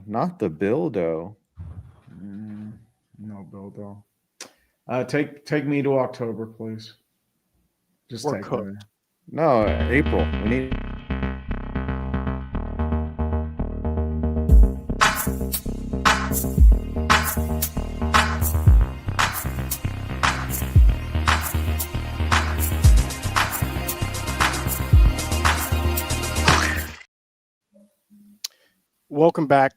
not the Bildo. No Bildo. Take me to October, please. Just We're take cooked. me. No, April. We need. Welcome back,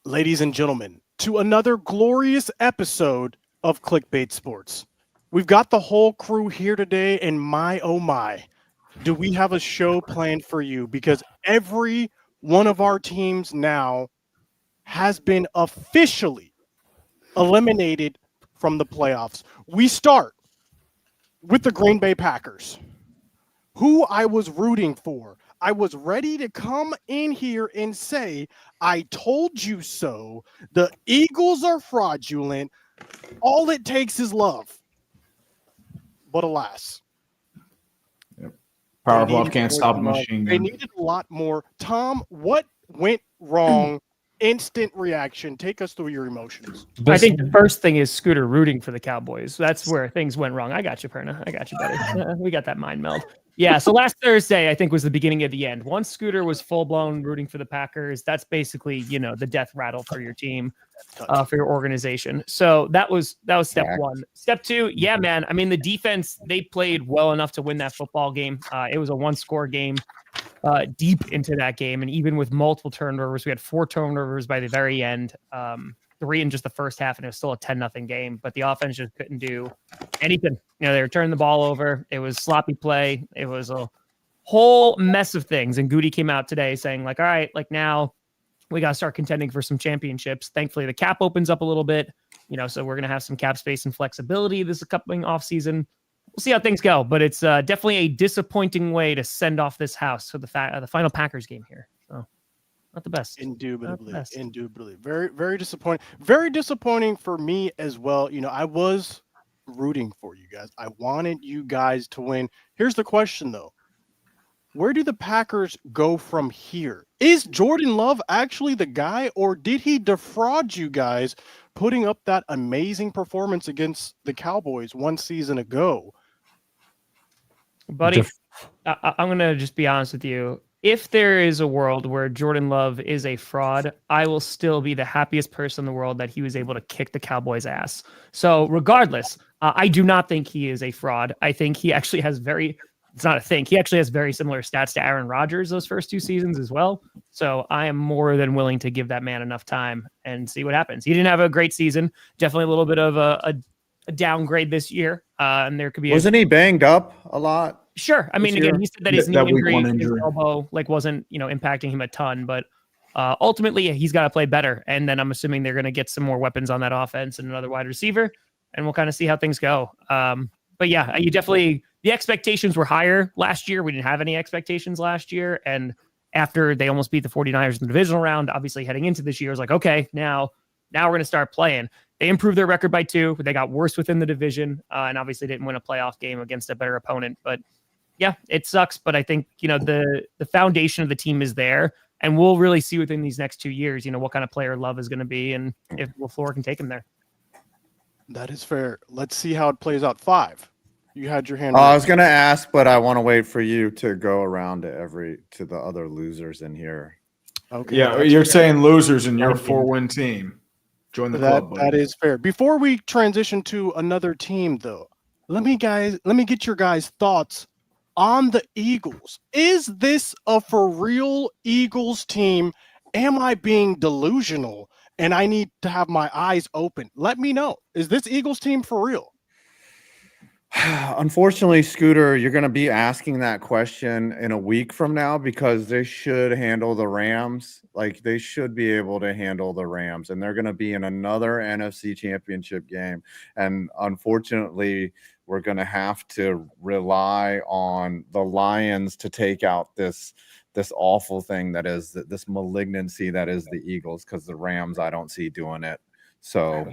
ladies and gentlemen, to another glorious episode of Clickbait Sports. We've got the whole crew here today, and my oh my, do we have a show planned for you, because every one of our teams now has been officially eliminated from the playoffs. We start with the Green Bay Packers, who I was rooting for. I was ready to come in here and say, I told you so. The Eagles are fraudulent. All it takes is love. But alas. Power of love can't stop a machine They gun. needed a lot more. Tom, what went wrong? Instant reaction. Take us through your emotions. I think the first thing is Scooter rooting for the Cowboys. That's where things went wrong. I got you, Perna. I got you, buddy. We got that mind meld. Yeah, so last Thursday, I think, was the beginning of the end. Once Scooter was full-blown rooting for the Packers, that's basically, the death rattle for your team, for your organization. So that was step one. Step two, yeah, man. I mean, the defense, they played well enough to win that football game. It was a one-score game deep into that game, and even with multiple turnovers, we had 4 turnovers by the very end. 3 in just the first half, and it was still a 10-0 game. But the offense just couldn't do anything. They were turning the ball over. It was sloppy play. It was a whole mess of things. And Goody came out today saying, like, all right, like now we got to start contending for some championships. Thankfully, the cap opens up a little bit, so we're going to have some cap space and flexibility this coming off season. We'll see how things go, but it's definitely a disappointing way to send off this house for the final Packers game here. So not the best. Indubitably. Very, very disappointing. Very disappointing for me as well. I was rooting for you guys. I wanted you guys to win. Here's the question, though. Where do the Packers go from here? Is Jordan Love actually the guy, or did he defraud you guys putting up that amazing performance against the Cowboys one season ago? Buddy, I'm going to just be honest with you. If there is a world where Jordan Love is a fraud, I will still be the happiest person in the world that he was able to kick the Cowboys' ass. So regardless, I do not think he is a fraud. I think he actually has it's not a thing. He actually has very similar stats to Aaron Rodgers those first 2 seasons as well. So I am more than willing to give that man enough time and see what happens. He didn't have a great season. Definitely a little bit of a downgrade this year. And there could be Wasn't he banged up a lot? Sure. I mean, again, he said that his knee injury, his injury, elbow, wasn't, impacting him a ton, but ultimately he's got to play better. And then I'm assuming they're going to get some more weapons on that offense and another wide receiver, and we'll kind of see how things go. But yeah, the expectations were higher last year. We didn't have any expectations last year. And after they almost beat the 49ers in the divisional round, obviously heading into this year, it's like, okay, now we're going to start playing. They improved their record by 2. They got worse within the division, and obviously didn't win a playoff game against a better opponent. But yeah, it sucks. But I think, the foundation of the team is there, and we'll really see within these next 2 years, what kind of player Love is going to be and if LaFleur can take him there. That is fair. Let's see how it plays out. 5. You had your hand. I was going to ask, but I want to wait for you to go around to the other losers in here. Okay. Yeah, you're saying losers and you're a 4-win team. Join the club, buddy. That is fair. Before we transition to another team, though, let me get your guys' thoughts on the Eagles. Is this a for real Eagles team? Am I being delusional and I need to have my eyes open? Let me know. Is this Eagles team for real? Unfortunately, Scooter, you're going to be asking that question in a week from now, because they should handle the Rams. Like, they should be able to handle the Rams, and they're going to be in another NFC championship game. And unfortunately, we're going to have to rely on the Lions to take out this awful thing that is this malignancy that is the Eagles, because the Rams, I don't see doing it. So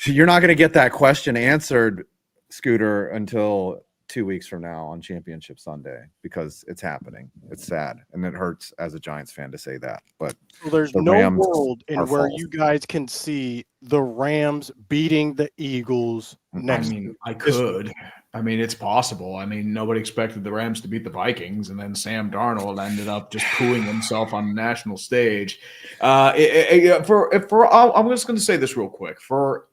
you're not going to get that question answered, Scooter, until 2 weeks from now on Championship Sunday because it's happening. It's sad, and it hurts as a Giants fan to say that. But So there's the no Rams world in are where false. you guys can see the Rams beating the Eagles next. I could. I mean, it's possible. I mean, nobody expected the Rams to beat the Vikings, and then Sam Darnold ended up just pooing himself on the national stage. I'm just going to say this real quick. For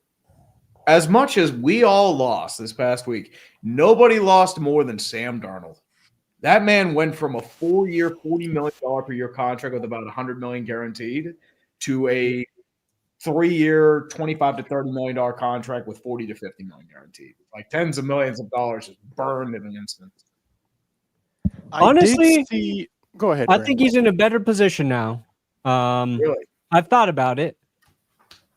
as much as we all lost this past week, nobody lost more than Sam Darnold. That man went from a 4-year, $40 million per year contract with about $100 million guaranteed to a 3-year, $25 to $30 million contract with $40 to $50 million guaranteed. Like tens of millions of dollars just burned in an instant. Honestly, Go ahead. I Brandon. think he's in a better position now. Really? I've thought about it.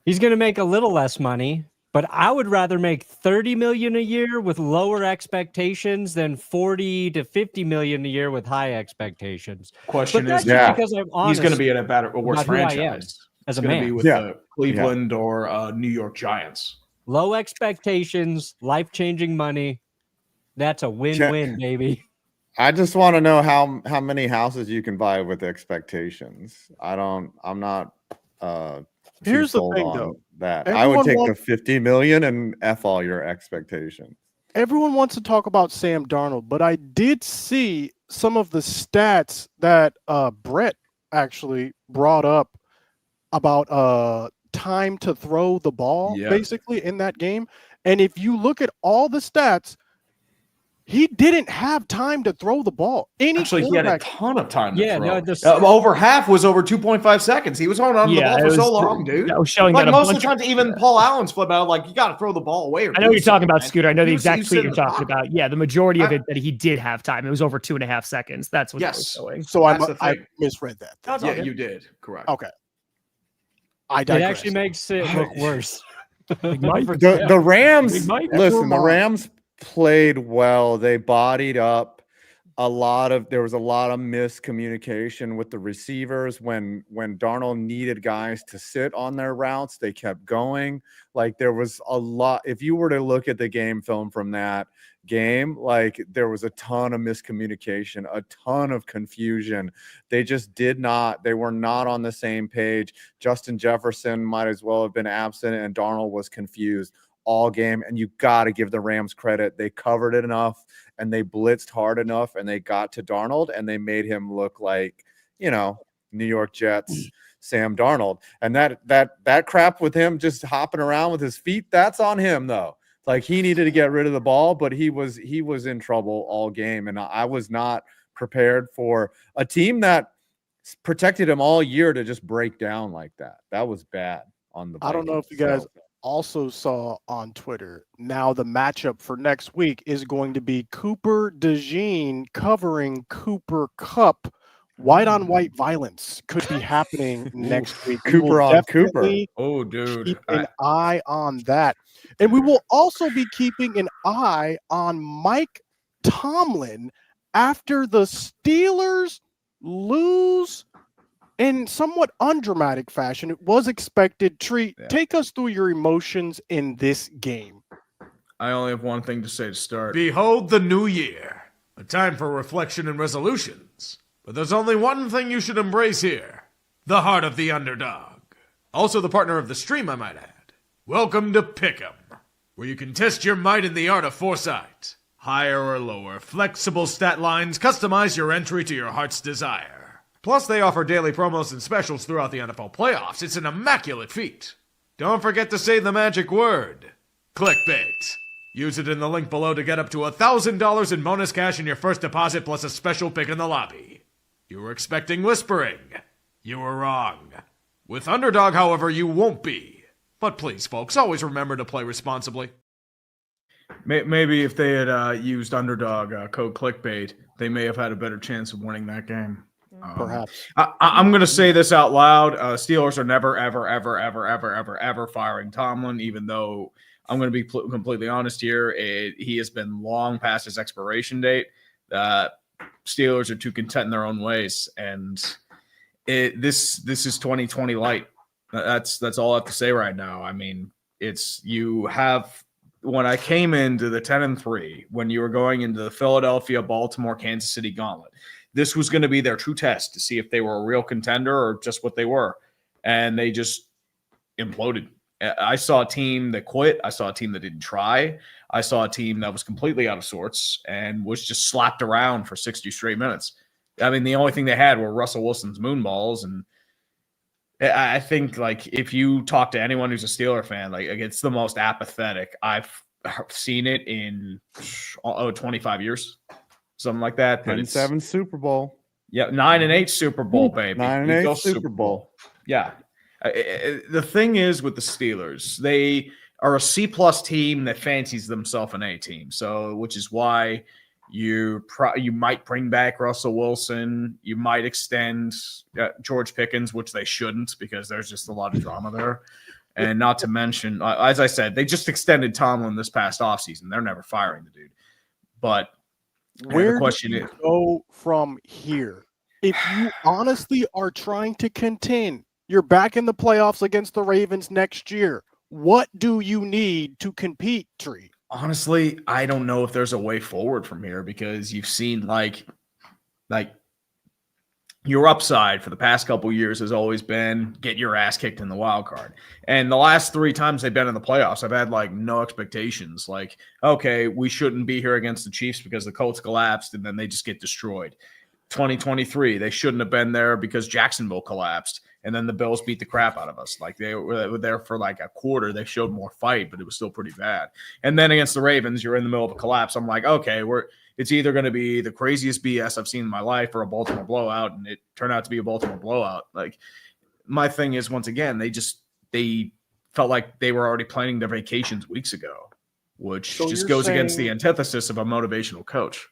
He's going to make a little less money, but I would rather make $30 million a year with lower expectations than $40 to $50 million a year with high expectations. Question But that's is, just Yeah. because I'm honest. he's going to be in a better or worse about who I am franchise. as a It's going to man. be with Yeah. the Cleveland or New York Giants. Low expectations, life-changing money. That's a win-win, baby. I just want to know how many houses you can buy with expectations. I'm not too Here's the sold thing, on though. that. I would Everyone take wants- the 50 million and F all your expectations. Everyone wants to talk about Sam Darnold, but I did see some of the stats that Brett actually brought up about time to throw the ball, Yeah. basically, in that game. And if you look at all the stats, he didn't have time to throw the ball. Actually, he had a quarterback- ton of time to Yeah, throw. no, Over half was over 2.5 seconds. He was holding on to the ball it for so was- long, dude. I was showing Like that a most of the bunch times, even Paul Allen's flip out, like, you got to throw the ball away. Or I know what do you're talking about, something, Scooter. I know the He was- exact he was tweet sitting you're in the talking pocket. about. Yeah, the majority of it that he did have time. It was over 2.5 seconds. That's what I was Yes. showing. So That's the I thing. misread that. That's all Yeah, good. you did. Correct. Okay. I It digress. actually makes it look worse. Big Mike. The Rams, Big Mike. listen, the Never mind. Rams played well. They bodied up. There was a lot of miscommunication with the receivers when Darnold needed guys to sit on their routes. They kept going. Like there was a lot. If you were to look at the game film from that game, like there was a ton of miscommunication, a ton of confusion. They were not on the same page. Justin Jefferson might as well have been absent, and Darnold was confused all game. And you got to give the Rams credit. They covered it enough and they blitzed hard enough and they got to Darnold and they made him look like, New York Jets, Sam Darnold. And that crap with him just hopping around with his feet, that's on him though. Like he needed to get rid of the ball, but he was in trouble all game. And I was not prepared for a team that protected him all year to just break down like that. That was bad on the I don't know if you Vikings, guys also saw on Twitter. Now the matchup for next week is going to be Cooper DeJean covering Cooper Kupp. White on white violence could be happening next week. We Cooper will on Cooper. definitely Oh, dude. keep an eye on that. And we will also be keeping an eye on Mike Tomlin after the Steelers lose in somewhat undramatic fashion. It was expected. Treat, take us through your emotions in this game. I only have one thing to say to start. Behold the new year, a time for reflection and resolutions. But there's only one thing you should embrace here, the heart of the underdog. Also the partner of the stream, I might add. Welcome to Pick'em, where you can test your might in the art of foresight. Higher or lower, flexible stat lines customize your entry to your heart's desire. Plus, they offer daily promos and specials throughout the NFL playoffs. It's an immaculate feat. Don't forget to say the magic word, clickbait. Use it in the link below to get up to $1,000 in bonus cash in your first deposit plus a special pick in the lobby. You were expecting whispering. You were wrong. With Underdog, however, you won't be. But please, folks, always remember to play responsibly. Maybe if they had used Underdog code Clickbait, they may have had a better chance of winning that game. Perhaps. I'm going to say this out loud. Steelers are never, ever, ever, ever, ever, ever, ever firing Tomlin, even though I'm going to be completely honest here. He has been long past his expiration date. Steelers are too content in their own ways. And this is 2020 light. That's all I have to say right now. I mean, you have when I came into the 10-3, when you were going into the Philadelphia, Baltimore, Kansas City gauntlet, this was going to be their true test to see if they were a real contender or just what they were. And they just imploded. I saw a team that quit. I saw a team that didn't try. I saw a team that was completely out of sorts and was just slapped around for 60 straight minutes. I mean, the only thing they had were Russell Wilson's moon balls. And I think, like, if you talk to anyone who's a Steeler fan, like, it's the most apathetic I've seen it in 25 years, something like that. But 10-7 Super Bowl. Yeah, 9-8 Super Bowl, baby. 9-8 Super Bowl. Yeah. The thing is with the Steelers, they are a C-plus team that fancies themselves an A team. So, which is why you might bring back Russell Wilson. You might extend George Pickens, which they shouldn't because there's just a lot of drama there. And not to mention, as I said, they just extended Tomlin this past offseason. They're never firing the dude. But where the question do you is, go from here? If you honestly are trying to contend, you're back in the playoffs against the Ravens next year. What do you need to compete, Tree? honestly, I don't know if there's a way forward from here because you've seen like your upside for the past couple years has always been get your ass kicked in the wild card. And the last 3 times they've been in the playoffs, I've had like no expectations. Like, okay, we shouldn't be here against the Chiefs because the Colts collapsed and then they just get destroyed. 2023, they shouldn't have been there because Jacksonville collapsed. And then the Bills beat the crap out of us. Like they were there for like a quarter. They showed more fight, but it was still pretty bad. And then against the Ravens, you're in the middle of a collapse. I'm like, okay, it's either going to be the craziest BS I've seen in my life or a Baltimore blowout. And it turned out to be a Baltimore blowout. Like my thing is, once again, they felt like they were already planning their vacations weeks ago, which So just you're goes against the saying- antithesis of a motivational coach.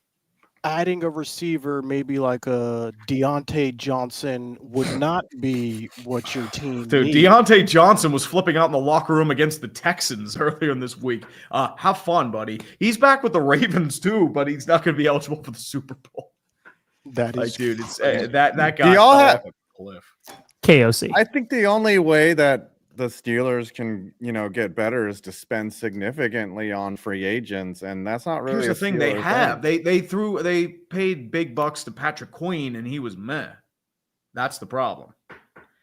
Adding a receiver, maybe like a Deontay Johnson, would not be what your team Dude, needs. Deontay Johnson was flipping out in the locker room against the Texans earlier in this week. Have fun, buddy. He's back with the Ravens too, but he's not going to be eligible for the Super Bowl. That Like, is dude, it's that guy Do y'all fell have- off a cliff. KOC. I think the only way that the Steelers can, get better is to spend significantly on free agents, and that's not really. Here's the a thing: they Steeler have thing. they paid big bucks to Patrick Queen, and he was meh. That's the problem.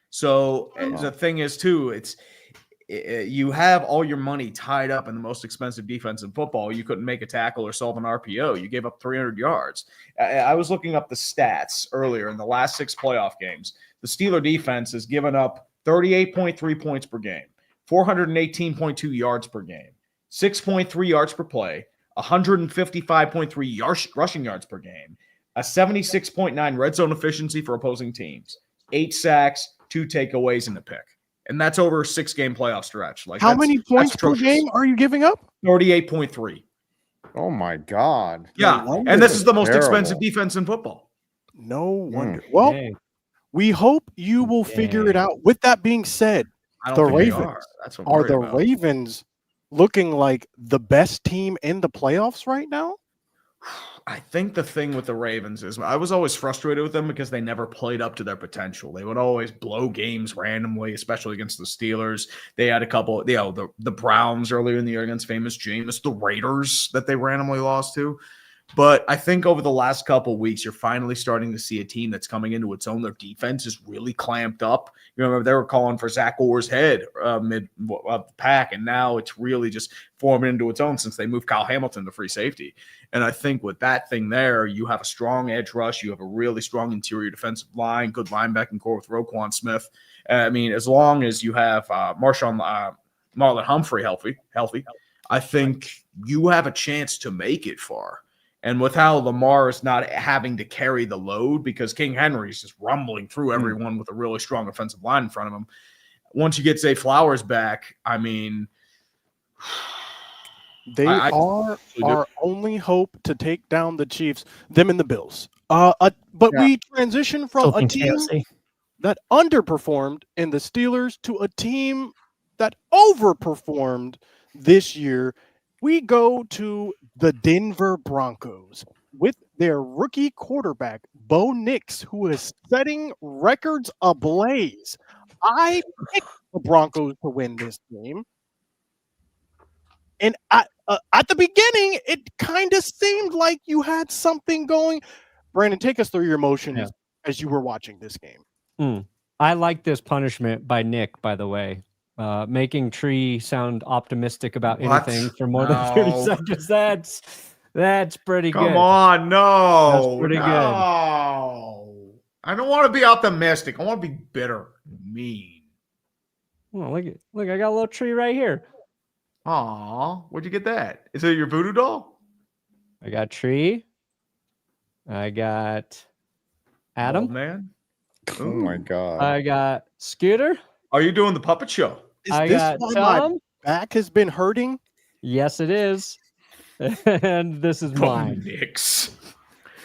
So the thing is, too, you have all your money tied up in the most expensive defense in football. You couldn't make a tackle or solve an RPO. You gave up 300 yards. I was looking up the stats earlier in the last 6 playoff games. The Steeler defense has given up 38.3 points per game, 418.2 yards per game, 6.3 yards per play, 155.3 rushing yards per game, a 76.9 red zone efficiency for opposing teams, 8 sacks, 2 takeaways, and a pick. And that's over a 6-game playoff stretch. Like, How many points per game are you giving up? 38.3. Oh my God! Yeah, wonder. and this is the most Terrible. expensive defense in football. No wonder. Well, Dang. we hope you will figure it Dang. out. With that being said, I The don't think they Ravens are. That's what I'm are worried the about. Ravens looking like the best team in the playoffs right now? I think the thing with the Ravens is I was always frustrated with them because they never played up to their potential. They would always blow games randomly, especially against the Steelers. They had a couple, the Browns earlier in the year against famous Jameis, the Raiders that they randomly lost to. But I think over the last couple of weeks, you're finally starting to see a team that's coming into its own. Their defense is really clamped up. You remember they were calling for Zach Orr's head mid the pack, and now it's really just forming into its own since they moved Kyle Hamilton to free safety. And I think with that thing there, you have a strong edge rush. You have a really strong interior defensive line, good linebacking core with Roquan Smith. I mean, as long as you have Marlon Humphrey healthy, I think you have a chance to make it far. And with how Lamar is not having to carry the load because King Henry is just rumbling through everyone with a really strong offensive line in front of him. Once you get Zay Flowers back, I mean, They are our only hope to take down the Chiefs, them and the Bills. But we transition from Still a think team KOC. that underperformed in the Steelers to a team that overperformed this year. We go to the Denver Broncos with their rookie quarterback, Bo Nix, who is setting records ablaze. I picked the Broncos to win this game. And at the beginning, it kind of seemed like you had something going. Brandon, take us through your emotions as you were watching this game. I like this punishment by Nick, by the way. Making Tree sound optimistic about anything for more than 30 seconds. That's pretty good. Come on, no. That's pretty good. I don't want to be optimistic. I want to be bitter, mean. Oh, look, I got a little tree right here. Aw, where'd you get that? Is it your voodoo doll? I got Tree. I got Adam. Bald man. Oh my god. I got Scooter. Are you doing the puppet show? Is I this got why Tom. my back has been hurting? Yes, it is. And this is mine. Nix.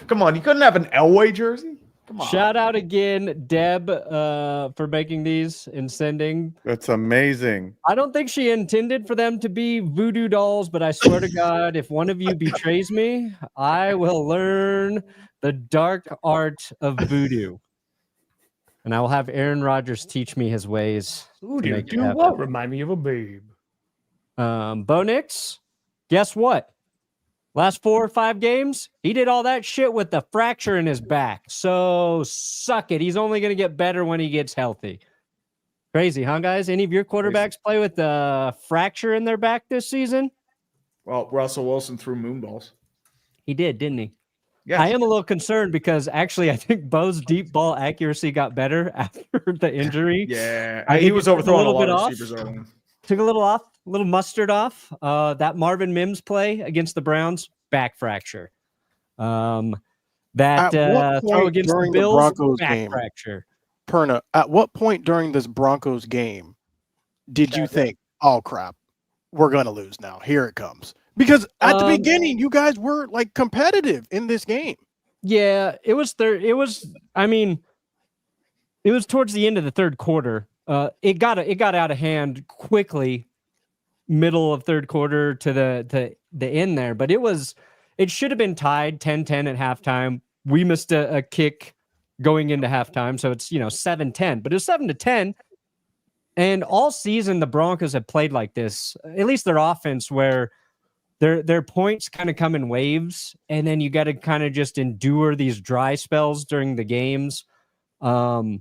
Come on, you couldn't have an Elway jersey? Come on. Shout out again, Deb, for making these and sending. That's amazing. I don't think she intended for them to be voodoo dolls, but I swear to God, if one of you betrays me, I will learn the dark art of voodoo. And I will have Aaron Rodgers teach me his ways. Ooh, to do make it you happen. what? Remind me of a babe. Bo Nix, guess what? Last 4 or 5 games, he did all that shit with the fracture in his back. So suck it. He's only going to get better when he gets healthy. Crazy, huh, guys? Any of your quarterbacks play with the fracture in their back this season? Well, Russell Wilson threw moonballs. He did, didn't he? Yes. I am a little concerned because actually I think Bo's deep ball accuracy got better after the injury. Yeah, He was overthrowing a lot of off. receivers early. Took a little mustard off. That Marvin Mims play against the Browns, back fracture. That throw against the Bills, Broncos back game, fracture. Perna, at what point during this Broncos game did you think, oh crap, we're gonna lose now? Here it comes. Because at the beginning, you guys were like competitive in this game. Yeah, it was towards the end of the third quarter. It got out of hand quickly, middle of third quarter to the end there. But it should have been tied 10-10 at halftime. We missed a kick going into halftime, so it's 7-10. But it was 7-10. And all season the Broncos have played like this, at least their offense, where their points kind of come in waves, and then you got to kind of just endure these dry spells during the games. And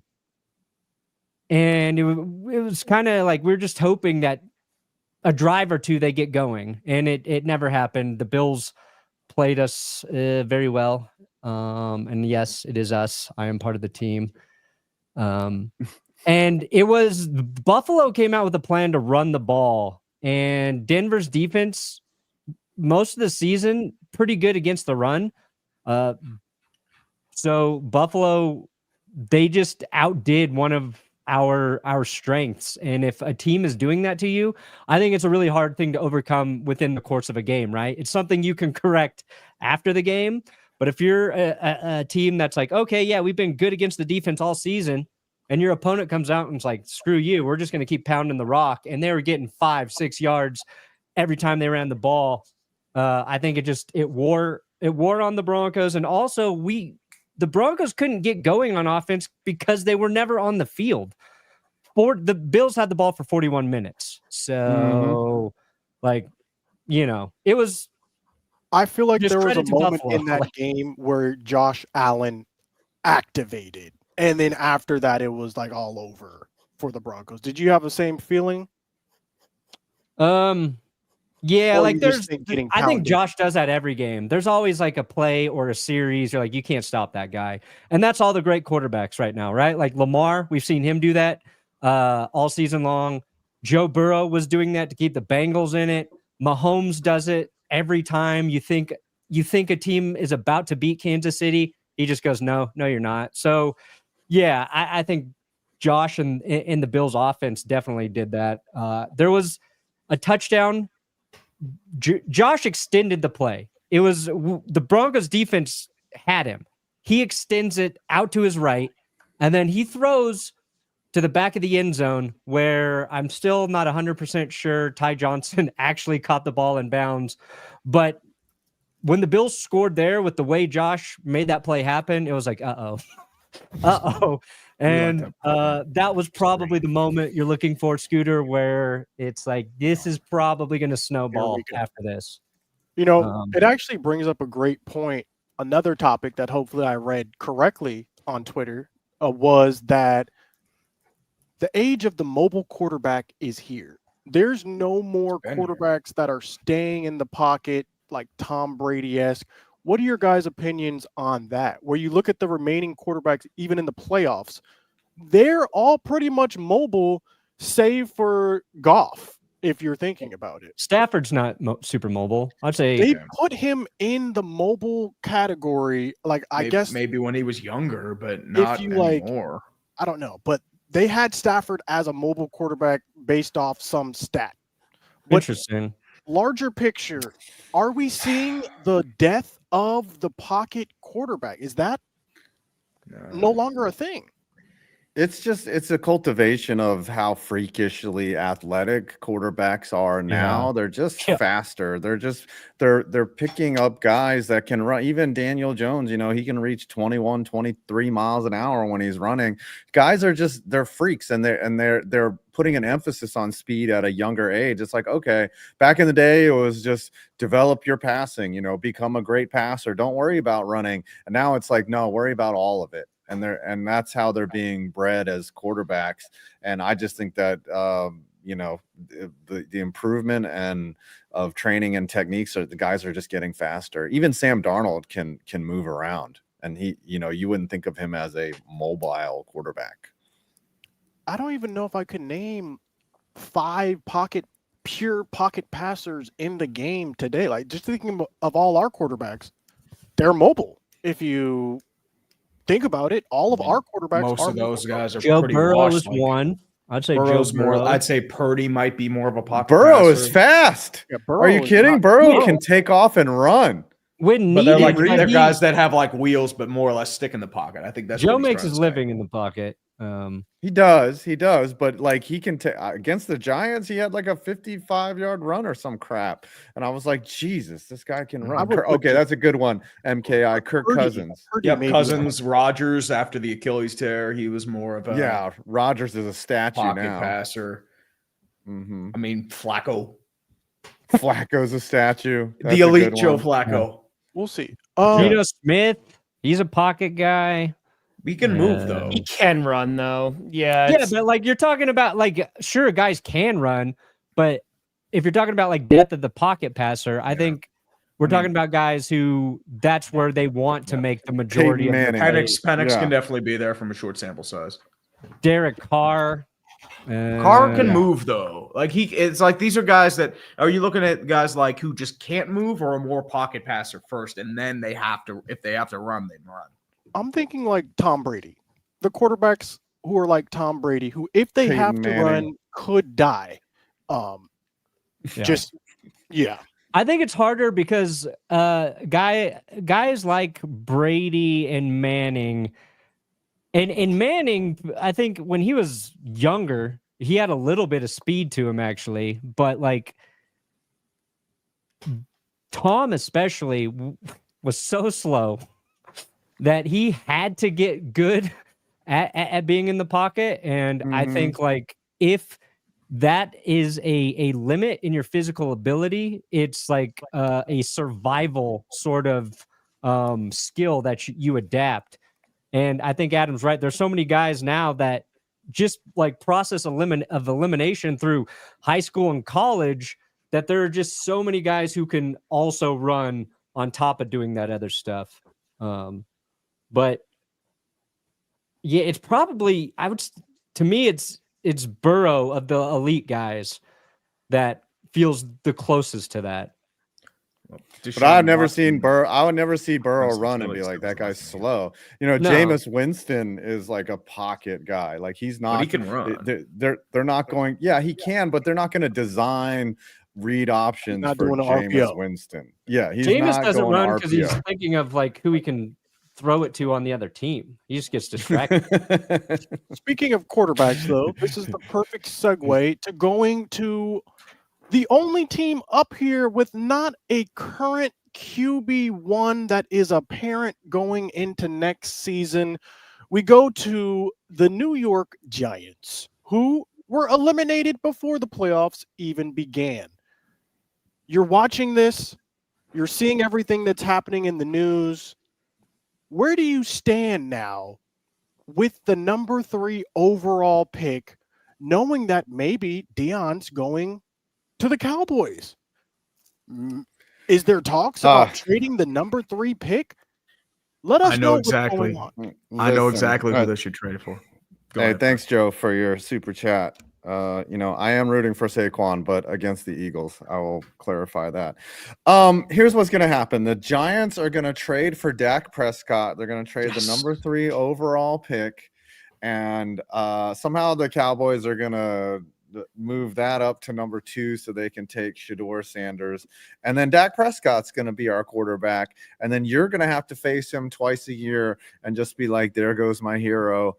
it was kind of like we're just hoping that a drive or two they get going, and it never happened. The Bills played us very well, and yes, it is us. I am part of the team. And it was Buffalo came out with a plan to run the ball, and Denver's defense most of the season pretty good against the run. So Buffalo, they just outdid one of our strengths. And if a team is doing that to you, I think it's a really hard thing to overcome within the course of a game, right? It's something you can correct after the game. But if you're a team that's like, okay, yeah, we've been good against the defense all season, and your opponent comes out and it's like, screw you, we're just going to keep pounding the rock. And they were getting 5-6 yards every time they ran the ball. I think it wore on the Broncos. And also the Broncos couldn't get going on offense because they were never on the field. The Bills had the ball for 41 minutes. So it was. I feel like there was a moment Buffalo in that game where Josh Allen activated. And then after that, it was like all over for the Broncos. Did you have the same feeling? Yeah, Or like you just think getting I think pounded? Josh does that every game. There's always like a play or a series. You're like, you can't stop that guy. And that's all the great quarterbacks right now, right? Like Lamar, we've seen him do that all season long. Joe Burrow was doing that to keep the Bengals in it. Mahomes does it every time you think a team is about to beat Kansas City. He just goes, no, you're not. So, yeah, I think Josh and the Bills offense definitely did that. There was a touchdown. Josh extended the play. It was the Broncos defense had him. He extends it out to his right, and then he throws to the back of the end zone where I'm still not 100% sure Ty Johnson actually caught the ball in bounds. But when the Bills scored there with the way Josh made that play happen, it was like, uh-oh. And that was probably the moment you're looking for, Scooter, where it's like, this is probably going to snowball after this. You know, it actually brings up a great point. Another topic that hopefully I read correctly on Twitter was that the age of the mobile quarterback is here. There's no more quarterbacks that are staying in the pocket like Tom Brady-esque. What are your guys' opinions on that? Where you look at the remaining quarterbacks, even in the playoffs, they're all pretty much mobile, save for Goff, if you're thinking about it. Stafford's not super mobile. I'd say they put him in the mobile category. Like, I guess maybe when he was younger, but not anymore. I don't know, but they had Stafford as a mobile quarterback based off some stat. But interesting. Larger picture, are we seeing the death of the pocket quarterback? Is that no longer a thing? It's a cultivation of how freakishly athletic quarterbacks are now. They're just faster. They're picking up guys that can run. Even Daniel Jones, he can reach 21, 23 miles an hour when he's running. Guys are they're freaks, and they're putting an emphasis on speed at a younger age. It's like, okay, back in the day, it was just develop your passing, become a great passer. Don't worry about running. And now it's like, no, worry about all of it. And that's how they're being bred as quarterbacks. And I just think that the improvement and of training and techniques, the guys are just getting faster. Even Sam Darnold can move around, and he, you wouldn't think of him as a mobile quarterback. I don't even know if I could name 5 pure pocket passers in the game today. Like, just thinking of all our quarterbacks, they're mobile. If you think about it, all of our quarterbacks. Most of those guys are Joe pretty Burrow washed. is one. I'd say Burrow's Joe Burrow. more. I'd say Purdy might be more of a pocket. Burrow passer. is fast. Yeah, Burrow are you kidding? Burrow can take off and run. When but needed, they're guys that have like wheels, but more or less stick in the pocket. I think that's Joe what he's makes trying his to living say. in the pocket. He does, but like he can take against the Giants, he had like a 55-yard run or some crap, and I was like, Jesus, this guy can run. Okay, that's a good one. MKI, Kirk Cousins. Cousins, Rodgers after the Achilles tear, he was more of a Rodgers is a statue pocket now. passer. Mm-hmm. I mean, Flacco's a statue. That's the elite Joe one. Flacco. Yeah. We'll see. Geno Smith, he's a pocket guy. He can move though. He can run though. Yeah, but like you're talking about, like, sure, guys can run, but if you're talking about like depth of the pocket passer, I think we're talking about guys who that's where they want to make the majority of their plays. Penix can definitely be there from a short sample size. Derek Carr. Carr can move though. Like it's like these are guys that are you looking at guys like who just can't move or a more pocket passer first, and then if they have to run, they run. I'm thinking like Tom Brady, the quarterbacks who are like Tom Brady, who if they have to run could die. I think it's harder because guys like Brady and Manning. And Manning, I think when he was younger, he had a little bit of speed to him, actually. But like Tom especially was so slow that he had to get good at being in the pocket. And I think like if that is a limit in your physical ability, it's like a survival sort of skill that you adapt. And I think Adam's right. There's so many guys now that just like process of elimination through high school and college that there are just so many guys who can also run on top of doing that other stuff. But yeah, it's probably to me it's Burrow of the elite guys that feels the closest to that. But I've never seen Burrow. I would never see Burrow run and be like, that guy's slow. Jameis Winston is like a pocket guy. Like he's not. But he can run. They're not going. Yeah, he can, but they're not going to design read options not for doing Jameis RPO. Winston. Yeah, he's Jameis not doesn't going run because he's RPO. thinking of like who he can throw it to on the other team. He just gets distracted. Speaking of quarterbacks, though, this is the perfect segue to going to the only team up here with not a current QB1 that is apparent going into next season. We go to the New York Giants, who were eliminated before the playoffs even began. You're watching this. You're seeing everything that's happening in the news. Where do you stand now with the number 3 overall pick, knowing that maybe Deion's going to the Cowboys? Is there talks about trading the number 3 pick? Let us know what's going on. I know Listen, exactly who they should trade it for. Go Hey, ahead. thanks, Joe, for your super chat. I am rooting for Saquon, but against the Eagles. I will clarify that. Here's what's going to happen. The Giants are going to trade for Dak Prescott. They're going to trade the number 3 overall pick. And somehow the Cowboys are going to move that up to number 2 so they can take Shedeur Sanders. And then Dak Prescott's going to be our quarterback. And then you're going to have to face him twice a year and just be like, there goes my hero,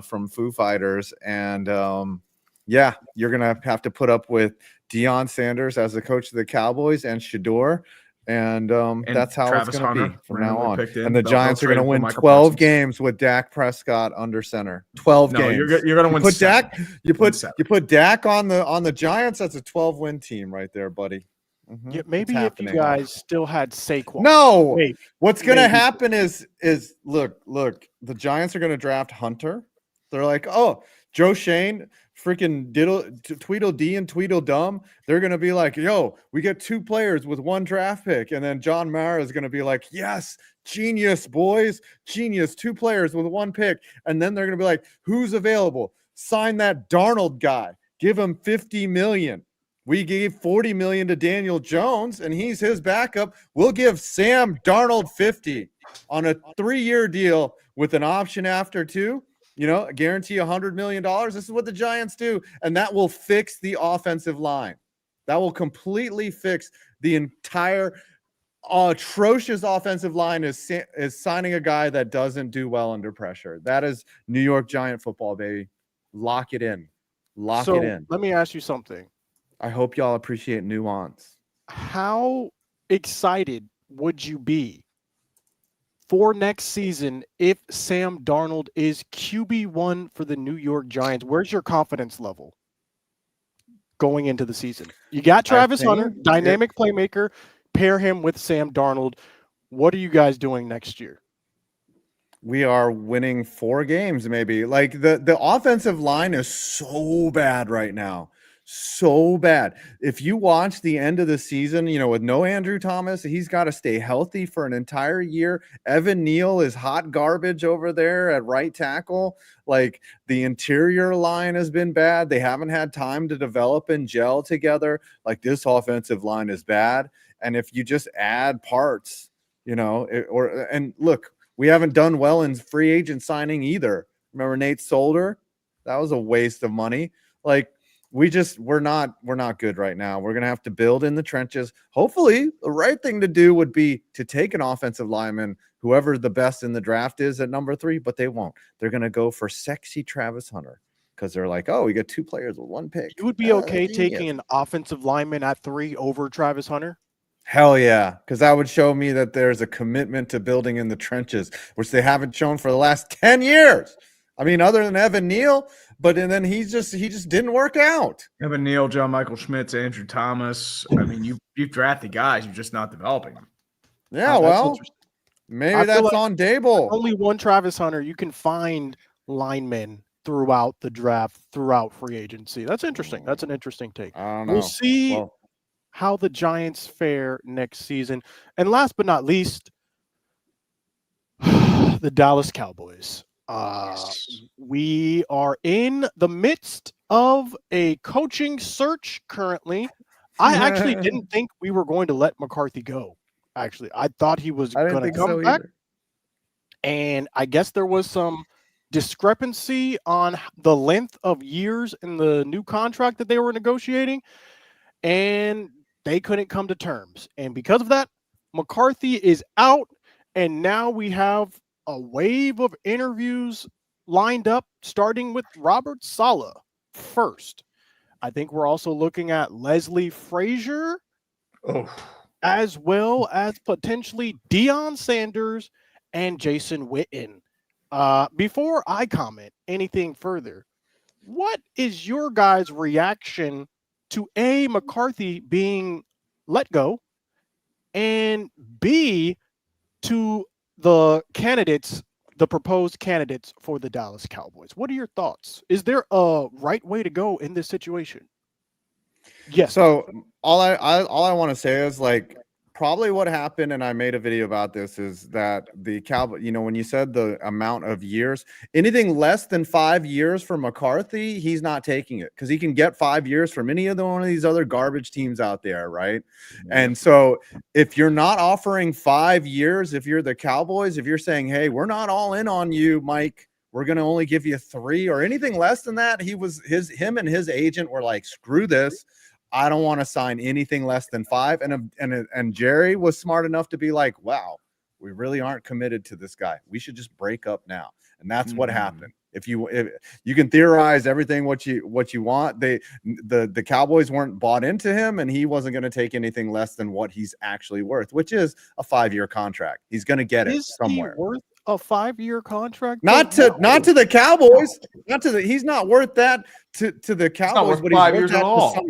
from Foo Fighters. And you're going to have to put up with Deion Sanders as the coach of the Cowboys and Shedeur. And that's how Travis it's going to be from now on. And the Giants are going to win 12 games with Dak Prescott under center. 12 games. You're going to win. You put Dak on the Giants. That's a 12-win team right there, buddy. Yeah, maybe if you guys still had Saquon. No, what's going to happen is look, the Giants are going to draft Hunter. They're like, oh, Joe Shane, freaking Tweedledee and Tweedledum. They're going to be like, yo, we get 2 players with 1 draft pick. And then John Mara is going to be like, yes, genius, boys, genius, 2 players with 1 pick. And then they're going to be like, who's available? Sign that Darnold guy. Give him $50 million. We gave $40 million to Daniel Jones, and he's his backup. We'll give Sam Darnold $50 on a 3-year deal with an option after 2. Guarantee $100 million. This is what the Giants do, and that will fix the offensive line. That will completely fix the entire atrocious offensive line. Is signing a guy that doesn't do well under pressure. That is New York Giant football, baby. Lock it in. Lock it in. Let me ask you something. I hope y'all appreciate nuance. How excited would you be for next season if Sam Darnold is QB1 for the New York Giants? Where's your confidence level going into the season? You got Travis Hunter, dynamic playmaker. Pair him with Sam Darnold. What are you guys doing next year? We are winning 4 games, maybe. Like the offensive line is so bad right now. So bad. If you watch the end of the season, with no Andrew Thomas, he's got to stay healthy for an entire year. Evan Neal is hot garbage over there at right tackle. Like, the interior line has been bad. They haven't had time to develop and gel together. Like, this offensive line is bad. And if you just add parts, and look, we haven't done well in free agent signing either. Remember Nate Solder? That was a waste of money. Like, we're not good right now. We're going to have to build in the trenches. Hopefully the right thing to do would be to take an offensive lineman, whoever the best in the draft is at number 3, but they won't. They're going to go for sexy Travis Hunter because they're like, oh, we got 2 players with 1 pick. You would be okay taking an offensive lineman at 3 over Travis Hunter? Hell yeah, because that would show me that there's a commitment to building in the trenches, which they haven't shown for the last 10 years. I mean, other than Evan Neal, then he just didn't work out. Evan Neal, John Michael Schmitz, Andrew Thomas. I mean, you've drafted guys, you're just not developing them. Yeah, well, maybe that's like on Dable. Only one Travis Hunter. You can find linemen throughout the draft, throughout free agency. That's interesting. That's an interesting take. I don't know. We'll see how the Giants fare next season. And last but not least, the Dallas Cowboys. We are in the midst of a coaching search currently. I actually didn't think we were going to let McCarthy go. Actually, I thought he was going to come back. And I guess there was some discrepancy on the length of years in the new contract that they were negotiating, and they couldn't come to terms. And because of that, McCarthy is out, and now we have a wave of interviews lined up, starting with Robert Saleh first. I think we're also looking at Leslie Frazier, as well as potentially Deion Sanders and Jason Witten. Before I comment anything further, what is your guys' reaction to A, McCarthy being let go, and B, to the proposed candidates for the Dallas Cowboys? What are your thoughts? Is there a right way to go in this situation? Yes. So all I want to say is like probably what happened, and I made a video about this, is that the Cowboy, when you said the amount of years, anything less than 5 years for McCarthy, he's not taking it because he can get 5 years from any other one of these other garbage teams out there, right? And so if you're not offering 5 years, if you're the Cowboys, if you're saying, hey, we're not all in on you, Mike, we're going to only give you 3 or anything less than that, him and his agent were like, screw this. I don't want to sign anything less than 5. And Jerry was smart enough to be like, wow, we really aren't committed to this guy. We should just break up now. And that's what happened. If you can theorize everything what you want, the Cowboys weren't bought into him, and he wasn't going to take anything less than what he's actually worth, which is a 5-year contract. He's going to get it somewhere. Is he worth a 5-year contract? Not to the Cowboys. He's not worth that to the Cowboys. But 5 years at all.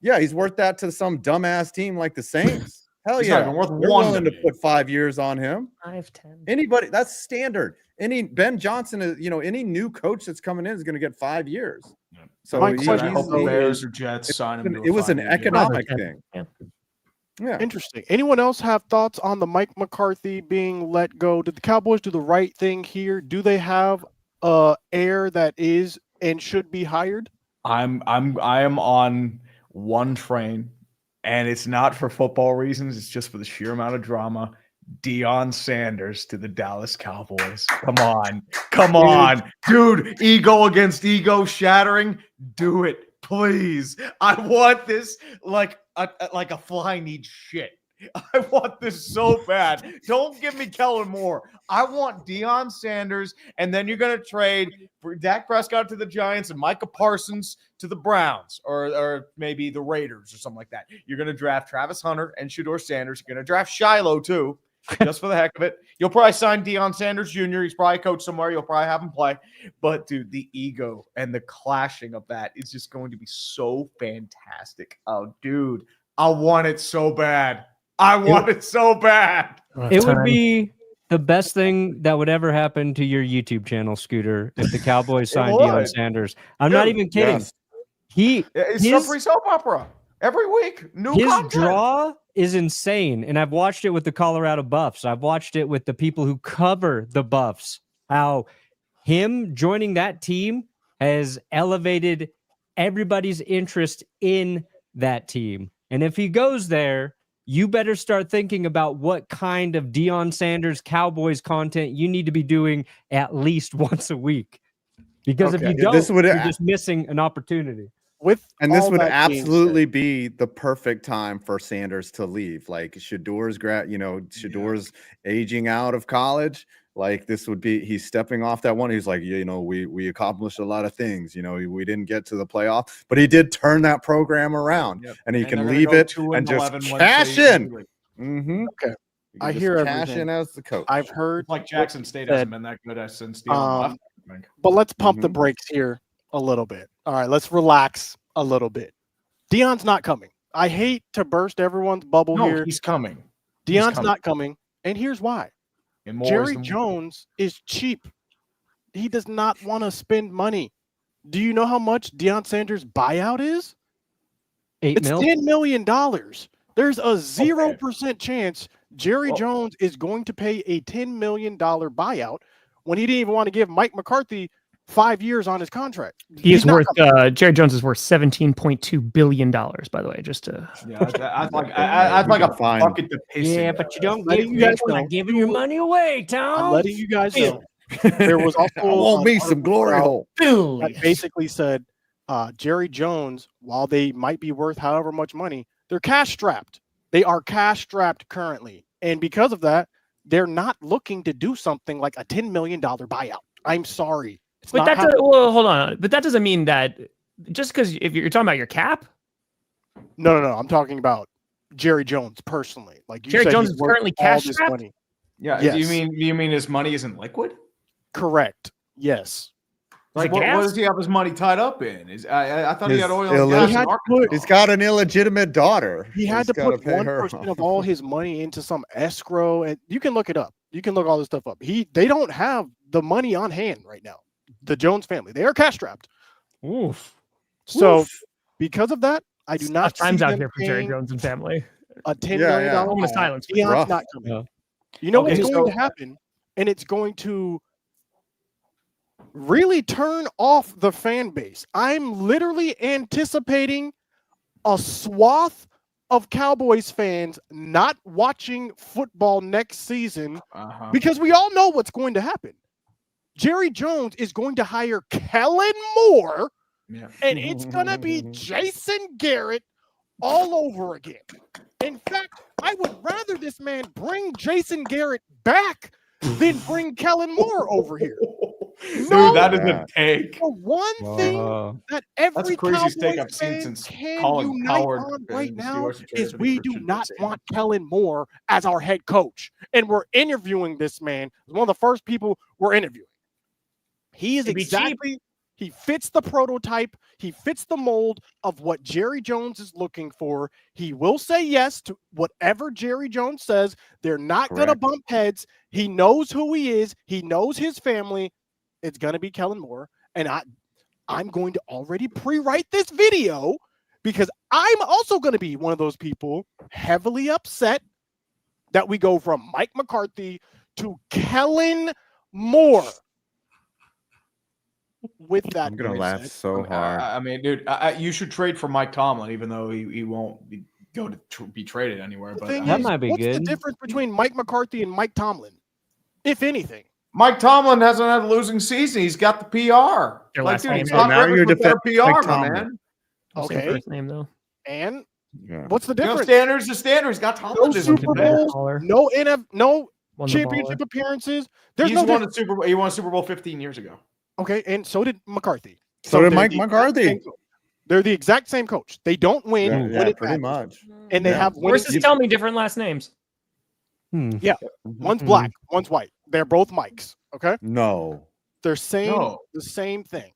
Yeah, he's worth that to some dumbass team like the Saints. Hell He's yeah, not even worth we're one willing to million. put 5 years on him. 5-10. Anybody, that's standard. Any Ben Johnson is, any new coach that's coming in is going to get 5 years. Yeah. So My he's- question I hope the Bears or Jets sign him. it was an economic thing. Yeah. Interesting. Anyone else have thoughts on the Mike McCarthy being let go? Did the Cowboys do the right thing here? Do they have heir that is and should be hired? I am on one train, and it's not for football reasons. It's just for the sheer amount of drama. Deion Sanders to the Dallas Cowboys. Come on, dude. Ego against ego shattering. Do it, please. I want this like a fly needs shit. I want this so bad. Don't give me Kellen Moore. I want Deion Sanders, and then you're going to trade for Dak Prescott to the Giants and Micah Parsons to the Browns or maybe the Raiders or something like that. You're going to draft Travis Hunter and Shedeur Sanders. You're going to draft Shiloh too, just for the heck of it. You'll probably sign Deion Sanders Jr. He's probably coached somewhere. You'll probably have him play. But, dude, the ego and the clashing of that is just going to be so fantastic. Oh, dude, I want it so bad. It would be the best thing that would ever happen to your YouTube channel, Scooter, if the Cowboys signed Deion Sanders. I'm not even kidding. Yes. It's a free soap opera every week. His content. Draw is insane, and I've watched it with the Colorado Buffs. I've watched it with the people who cover the Buffs. How him joining that team has elevated everybody's interest in that team, and if he goes there, you better start thinking about what kind of Deion Sanders Cowboys content you need to be doing at least once a week. Because if you don't, you're just missing an opportunity. This would absolutely be the perfect time for Sanders to leave. Like Shedor's aging out of college. Like this would be, he's stepping off that one. He's like, we accomplished a lot of things. We didn't get to the playoff, but he did turn that program around, and he can leave it and just cash in. Mm-hmm. Okay, I hear cash everything. in as the coach. I've heard like Jackson State hasn't been that good since Deion left. But let's pump the brakes here a little bit. All right, let's relax a little bit. Deion's not coming. I hate to burst everyone's bubble here. He's coming. Deion's not coming, and here's why. Jerry Jones Jones is cheap. He does not want to spend money. Do you know how much Deion Sanders' buyout is? It's $10 million. There's a 0% chance Jerry Jones is going to pay a $10 million buyout when he didn't even want to give Mike McCarthy 5 years on his contract. Jerry Jones is worth $17.2 billion, by the way, just to. I'd like a bucket to piss in. Yeah, but you don't giving your money away, Tom. I'm letting you guys know. There was also I want me some glory hole. That basically said Jerry Jones, while they might be worth however much money, they're cash strapped. They are cash strapped currently. And because of that, they're not looking to do something like a $10 million buyout. I'm sorry. But hold on. But that doesn't mean that just because if you're talking about your cap. No. I'm talking about Jerry Jones personally. Like Jerry Jones is currently cash strapped. Yeah. Yes. Do you mean his money isn't liquid? Correct. Yes. Like, what does he have his money tied up in? I thought he had oil and gas in Arkansas. He's got an illegitimate daughter. He had to put pay her 1% of all his money into some escrow, and you can look it up. You can look all this stuff up. They don't have the money on hand right now. The Jones family, they are cash strapped. Oof. So because of that, I do not see times out them here for Jerry paying Jones and family. a $10 million Moment of silence. Deion's not coming. You know what's going to happen, and it's going to really turn off the fan base. I'm literally anticipating a swath of Cowboys fans not watching football next season because we all know what's going to happen. Jerry Jones is going to hire Kellen Moore, and it's going to be Jason Garrett all over again. In fact, I would rather this man bring Jason Garrett back than bring Kellen Moore over here. Dude, that is a take. The one thing that every craziest take Cowboys I've seen fan since can Colin unite Coward on right now Steelers is traded we for do Christian not Wilson. want Kellen Moore as our head coach. And we're interviewing this man. He's one of the first people we're interviewing. He is he fits the prototype. He fits the mold of what Jerry Jones is looking for. He will say yes to whatever Jerry Jones says. They're not going to bump heads. He knows who he is. He knows his family. It's going to be Kellen Moore. And I'm going to already pre-write this video because I'm also going to be one of those people heavily upset that we go from Mike McCarthy to Kellen Moore. With that, I'm gonna laugh so hard. I mean, dude, you should trade for Mike Tomlin, even though he won't go to be traded anywhere. But that might be what's good. The difference between Mike McCarthy and Mike Tomlin, if anything? Mike Tomlin hasn't had a losing season. He's got the PR. Like, dude, he's not now you're with their defending PR, Tomlin. man. Okay. First name though. And what's the difference? Standards to standards. He's got Tomlin. No Super Bowls, no Won championship appearances. He won a Super Bowl. He won a Super Bowl 15 years ago. Okay, and so did McCarthy. So did Mike McCarthy. They're the exact same coach. They don't win. Yeah, pretty much. And they have Where's this tell me different last names? Yeah, one's black, one's white. They're both Mikes. Okay. No. They're the same thing.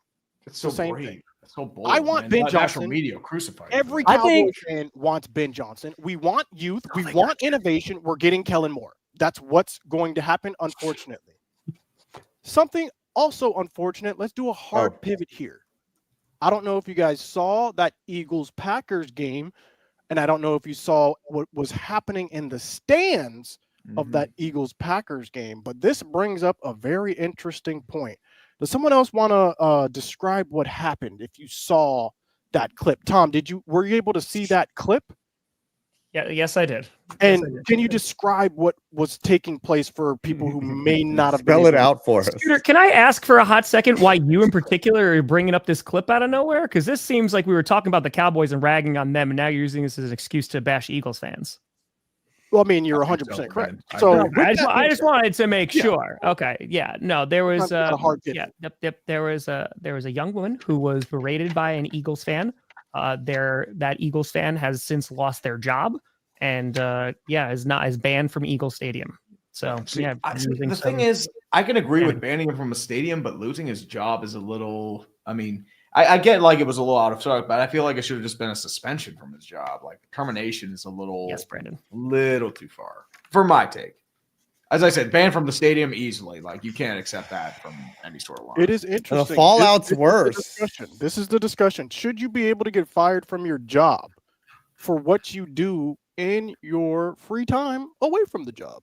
It's so the same brave. thing. It's so bold. I want Ben Johnson. National media crucified. Every Cowboys fan wants Ben Johnson. We want youth. We want innovation. We're getting Kellen Moore. That's what's going to happen, unfortunately. Something also unfortunate. Let's do a hard pivot here. I don't know if you guys saw that Eagles-Packers game, and I don't know if you saw what was happening in the stands of that Eagles-Packers game, but this brings up a very interesting point. Does someone else want to describe what happened if you saw that clip? Tom, were you able to see that clip? Yeah, yes, I did. And can you describe what was taking place for people who may not have spell it out for us? Scooter, can I ask for a hot second why you in particular are bringing up this clip out of nowhere? Because this seems like we were talking about the Cowboys and ragging on them, and now you're using this as an excuse to bash Eagles fans. Well, I mean, you're 100% correct. So I just wanted to make sure. Okay, yeah, no, there was there was a young woman who was berated by an Eagles fan. That Eagles fan has since lost their job and is banned from Eagle Stadium. So the thing is, I can agree with banning him from a stadium, but losing his job is a little. I mean, I get like it was a little out of sight, but I feel like it should have just been a suspension from his job. Like termination is a little, Brandon, little too far for my take. As I said, banned from the stadium easily. Like you can't accept that from any sort of line. It is interesting. The fallout's worse. This is the discussion. Should you be able to get fired from your job for what you do in your free time away from the job?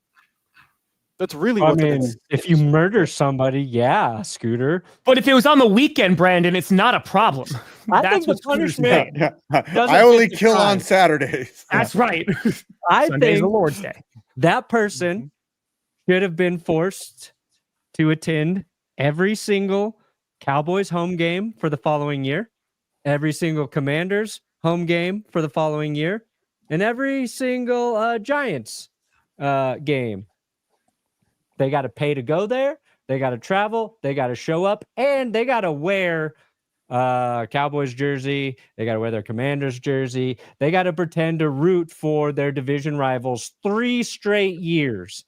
That's really what it is. If you murder somebody, yeah, Scooter. But if it was on the weekend, Brandon, it's not a problem. I think the punishment. I only kill on Saturdays. That's right. I Sunday's think the Lord's Day. That person should have been forced to attend every single Cowboys home game for the following year, every single Commanders home game for the following year, and every single Giants game. They got to pay to go there. They got to travel. They got to show up, and they got to wear Cowboys jersey. They got to wear their Commanders jersey. They got to pretend to root for their division rivals 3 straight years.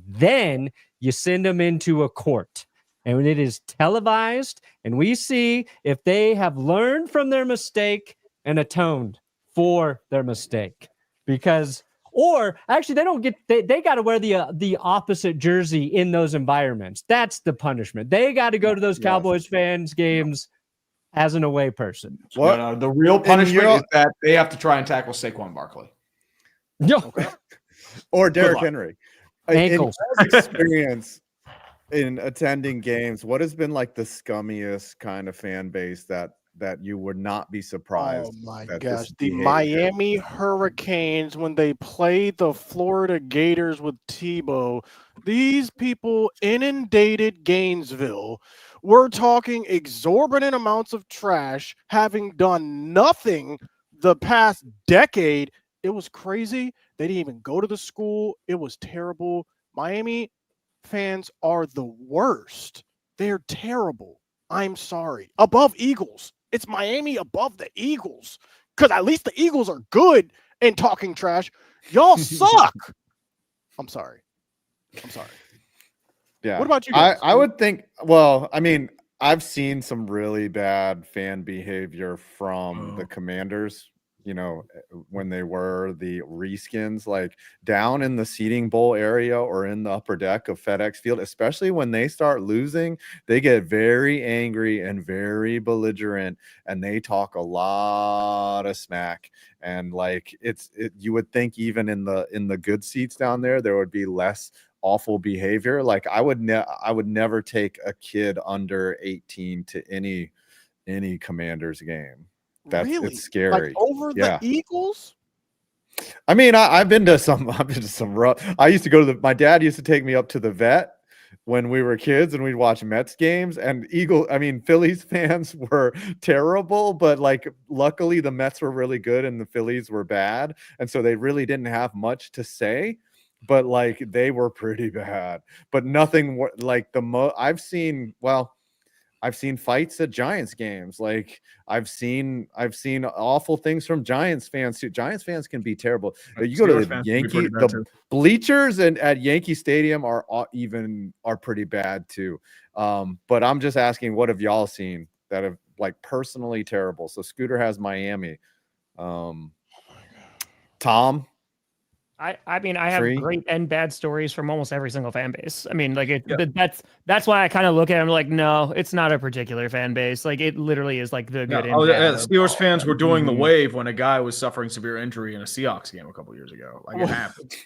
Then you send them into a court. and it is televised, and we see if they have learned from their mistake and atoned for their mistake. Because, or actually, they don't get, they got to wear the opposite jersey in those environments. That's the punishment. They got to go to those Cowboys fans games as an away person. What? No, the real punishment is that they have to try and tackle Saquon Barkley. No. Or Derrick Henry. Ankles. In your experience in attending games, what has been like the scummiest kind of fan base that you would not be surprised? Oh my at gosh. this The behavior? Miami Hurricanes, when they played the Florida Gators with Tebow, these people inundated Gainesville. We're talking exorbitant amounts of trash, having done nothing the past decade. It was crazy. They didn't even go to the school. It was terrible. Miami fans are the worst. They're terrible. I'm sorry. Above Eagles. It's Miami above the Eagles. Because at least the Eagles are good and talking trash. Y'all suck. I'm sorry. Yeah. What about you guys? I would think, well, I mean, I've seen some really bad fan behavior from the Commanders, you know, when they were the reskins, like down in the seating bowl area or in the upper deck of FedEx Field, especially when they start losing, they get very angry and very belligerent, and they talk a lot of smack. And like you would think even in the good seats down there would be less awful behavior. Like I would never take a kid under 18 to any Commanders game. Really? It's scary. Like over the Eagles? I mean, I've been to some rough. I used to go to my dad used to take me up to the vet when we were kids and we'd watch Mets games, and Phillies fans were terrible, but like luckily the Mets were really good and the Phillies were bad. And so they really didn't have much to say, but like they were pretty bad, but nothing like I've seen fights at Giants games. Like I've seen awful things from Giants fans too. Giants fans can be terrible. You go to the bleachers and at Yankee Stadium are pretty bad too. But I'm just asking, what have y'all seen that have like personally terrible? So Scooter has Miami. Tom? I mean, I have great and bad stories from almost every single fan base. I mean, like that's why I kind of look at it. I'm like, no, it's not a particular fan base. Like it literally is like the good. Steelers fans were doing the wave when a guy was suffering severe injury in a Seahawks game a couple years ago. Like it happened.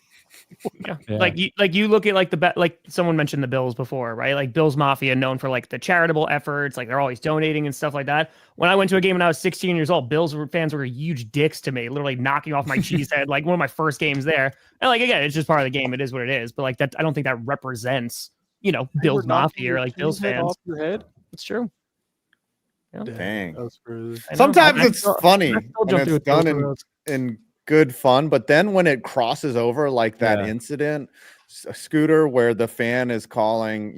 Yeah. Like you look at like someone mentioned the Bills before, right? Like Bills Mafia, known for like the charitable efforts, like they're always donating and stuff like that. When I went to a game when I was 16 years old, Bills fans were huge dicks to me, literally knocking off my cheese head, like one of my first games there. And like again, it's just part of the game. It is what it is. But like that, I don't think that represents, Bills Mafia or like Bills fans. Off your head? It's true. Yeah. Dang. Really... Sometimes it's funny and it's done in good fun, but then when it crosses over like that incident, Scooter, where the fan is calling,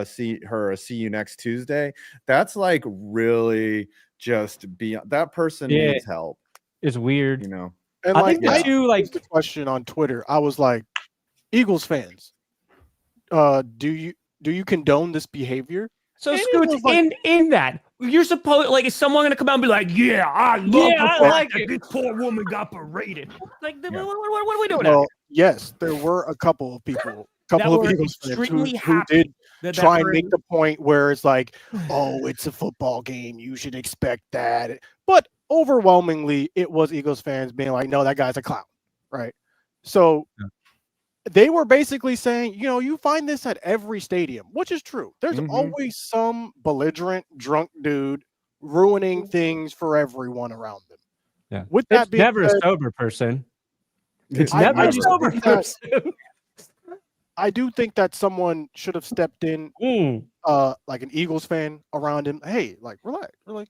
see you next Tuesday, that's like really just that person needs help. It's weird, And I think the question on Twitter, I was like, Eagles fans, do you condone this behavior? So Scoots, in that, you're supposed, like, is someone gonna come out and be like, yeah, I like it. This poor woman got berated. Like, what are we doing? Well, yes, there were a couple of people, of Eagles fans who did try and make the point where it's like, oh, it's a football game, you should expect that. But overwhelmingly, it was Eagles fans being like, no, that guy's a clown, right? So. They were basically saying, you find this at every stadium, which is true. There's always some belligerent, drunk dude ruining things for everyone around them. Yeah. With that being never said, a sober person. It's never a sober person. I do think that someone should have stepped in, like an Eagles fan around him. Hey, like, relax. We're like,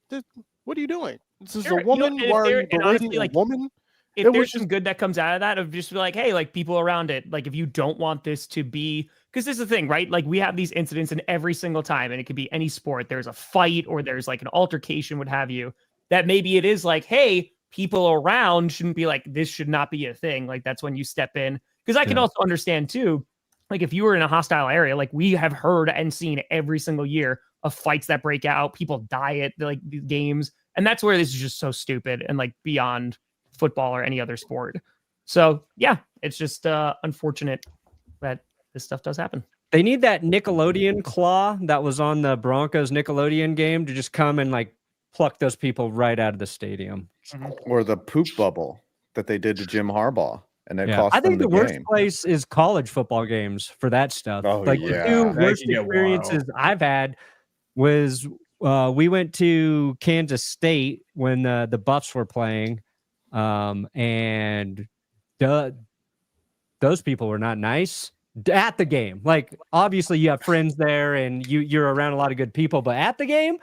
what are you doing? This is a woman. Why are you berating a woman? If there's some good that comes out of that, of just be like, hey, like people around it, like if you don't want this to be, because this is the thing, right? Like we have these incidents in every single time, and it could be any sport. There's a fight or there's like an altercation, what have you, that maybe it is like, hey, people around shouldn't be like, this should not be a thing. Like that's when you step in. Because I can also understand too, Like if you were in a hostile area, like we have heard and seen every single year of fights that break out, people die at like these games. And that's where this is just so stupid and like beyond football or any other sport. So yeah, it's just unfortunate that this stuff does happen. They need that Nickelodeon claw that was on the Broncos Nickelodeon game to just come and like pluck those people right out of the stadium. Or the poop bubble that they did to Jim Harbaugh. And it cost I think them the worst game. place is college football games for that stuff. Oh, like yeah. the two That worst can get experiences wild. I've had was we went to Kansas State when the Buffs were playing, and those people were not nice at the game. Like obviously you have friends there and you're around a lot of good people, but at the game,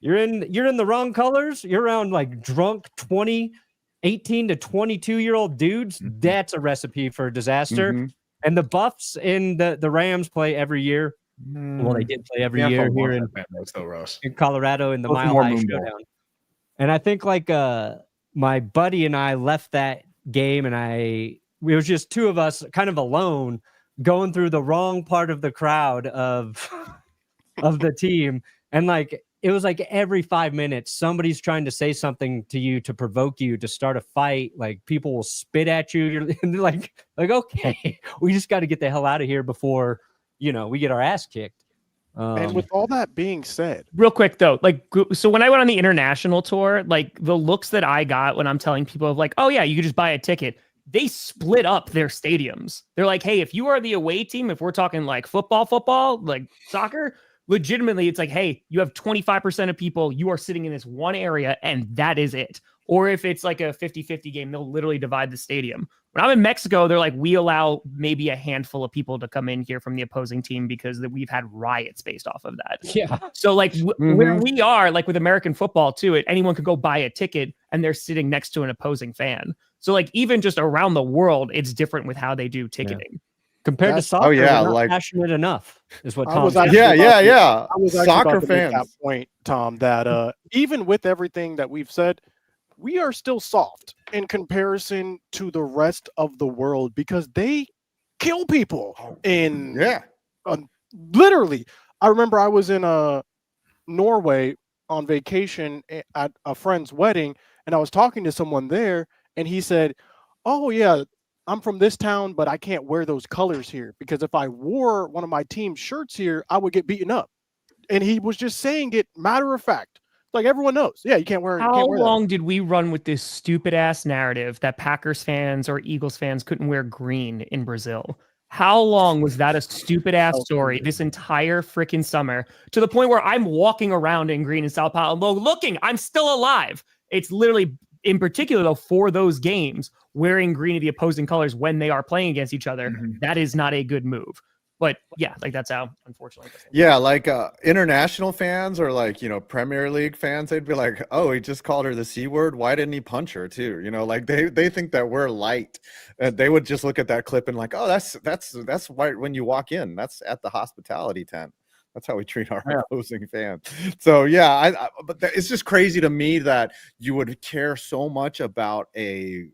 you're in the wrong colors. You're around like drunk 18 to 22-year-old dudes. That's a recipe for disaster. And the Buffs and the Rams play every year. Well, they did play every year here in Colorado in the Both Mile more High Moondog. Showdown. And I think like my buddy and I left that game, and it was just two of us kind of alone going through the wrong part of the crowd of the team. And like it was like every 5 minutes, somebody's trying to say something to you to provoke you to start a fight. Like people will spit at you. You're like, okay, we just got to get the hell out of here before, we get our ass kicked. And with all that being said, Real quick though, like, so when I went on the international tour, like the looks that I got when I'm telling people of like, oh yeah, you could just buy a ticket. They split up their stadiums. They're like, hey, if you are the away team, if we're talking like football, like soccer, legitimately, it's like, hey, you have 25% of people, you are sitting in this one area and that is it. Or if it's like a 50-50 game, they'll literally divide the stadium. When I'm in Mexico, they're like, we allow maybe a handful of people to come in here from the opposing team because we've had riots based off of that. Yeah. So like where we are, like with American football too, anyone could go buy a ticket and they're sitting next to an opposing fan. So like even just around the world, it's different with how they do ticketing. Compared to soccer, yeah, we're not like- passionate enough is what I Tom was said. actually Yeah, about to- yeah. I was actually Soccer about to make that fans. point, Tom, that even with everything that we've said, we are still soft in comparison to the rest of the world because they kill people in literally. I remember I was in Norway on vacation at a friend's wedding, and I was talking to someone there, and he said, "Oh yeah, I'm from this town, but I can't wear those colors here because if I wore one of my team's shirts here, I would get beaten up." And he was just saying it matter of fact. Like everyone knows. Yeah, you can't wear How can't wear that. long did we run with this stupid ass narrative that Packers fans or Eagles fans couldn't wear green in Brazil? How long was that a stupid ass story this entire freaking summer to the point where I'm walking around in green in Sao Paulo looking, I'm still alive. It's literally, in particular though, for those games, wearing green of the opposing colors when they are playing against each other, that is not a good move. But yeah, like that's how, unfortunately. Yeah, like international fans or like, Premier League fans, they'd be like, oh, he just called her the C word. Why didn't he punch her too? Like they think that we're light. They would just look at that clip and like, oh, that's why when you walk in, that's at the hospitality tent. That's how we treat our opposing fans. So yeah, but it's just crazy to me that you would care so much about a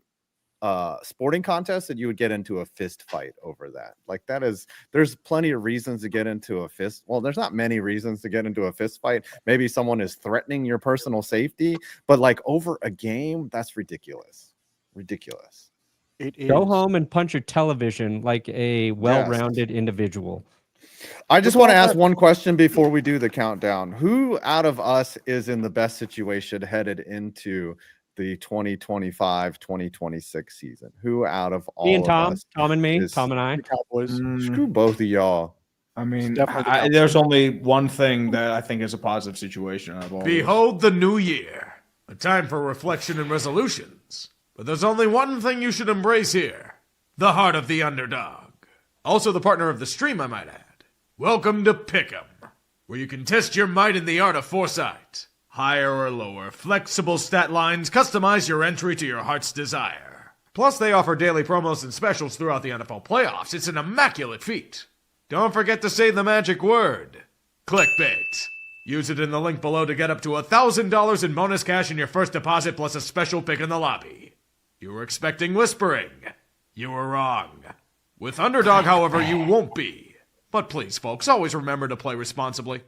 sporting contest that you would get into a fist fight over that. Like there's plenty of reasons to get into a fist. Well, there's not many reasons to get into a fist fight. Maybe someone is threatening your personal safety, but like over a game, that's ridiculous. It is. Go home and punch your television like a well-rounded individual. I just want to ask one question before we do the countdown. Who out of us is in the best situation headed into the 2025-2026 season? Who out of all Me and Tom, of us Tom and me, is- Tom and I. The Cowboys. Screw both of y'all. I mean, Definitely the there's only one thing that I think is a positive situation out of all this. Behold the new year, a time for reflection and resolutions. But there's only one thing you should embrace here, the heart of the underdog. Also the partner of the stream, I might add. Welcome to Pick'em, where you can test your might in the art of foresight. Higher or lower, flexible stat lines customize your entry to your heart's desire. Plus, they offer daily promos and specials throughout the NFL playoffs. It's an immaculate feat. Don't forget to say the magic word, clickbait. Use it in the link below to get up to $1,000 in bonus cash in your first deposit plus a special pick in the lobby. You were expecting whispering. You were wrong. With Underdog, however, you won't be. But please, folks, always remember to play responsibly.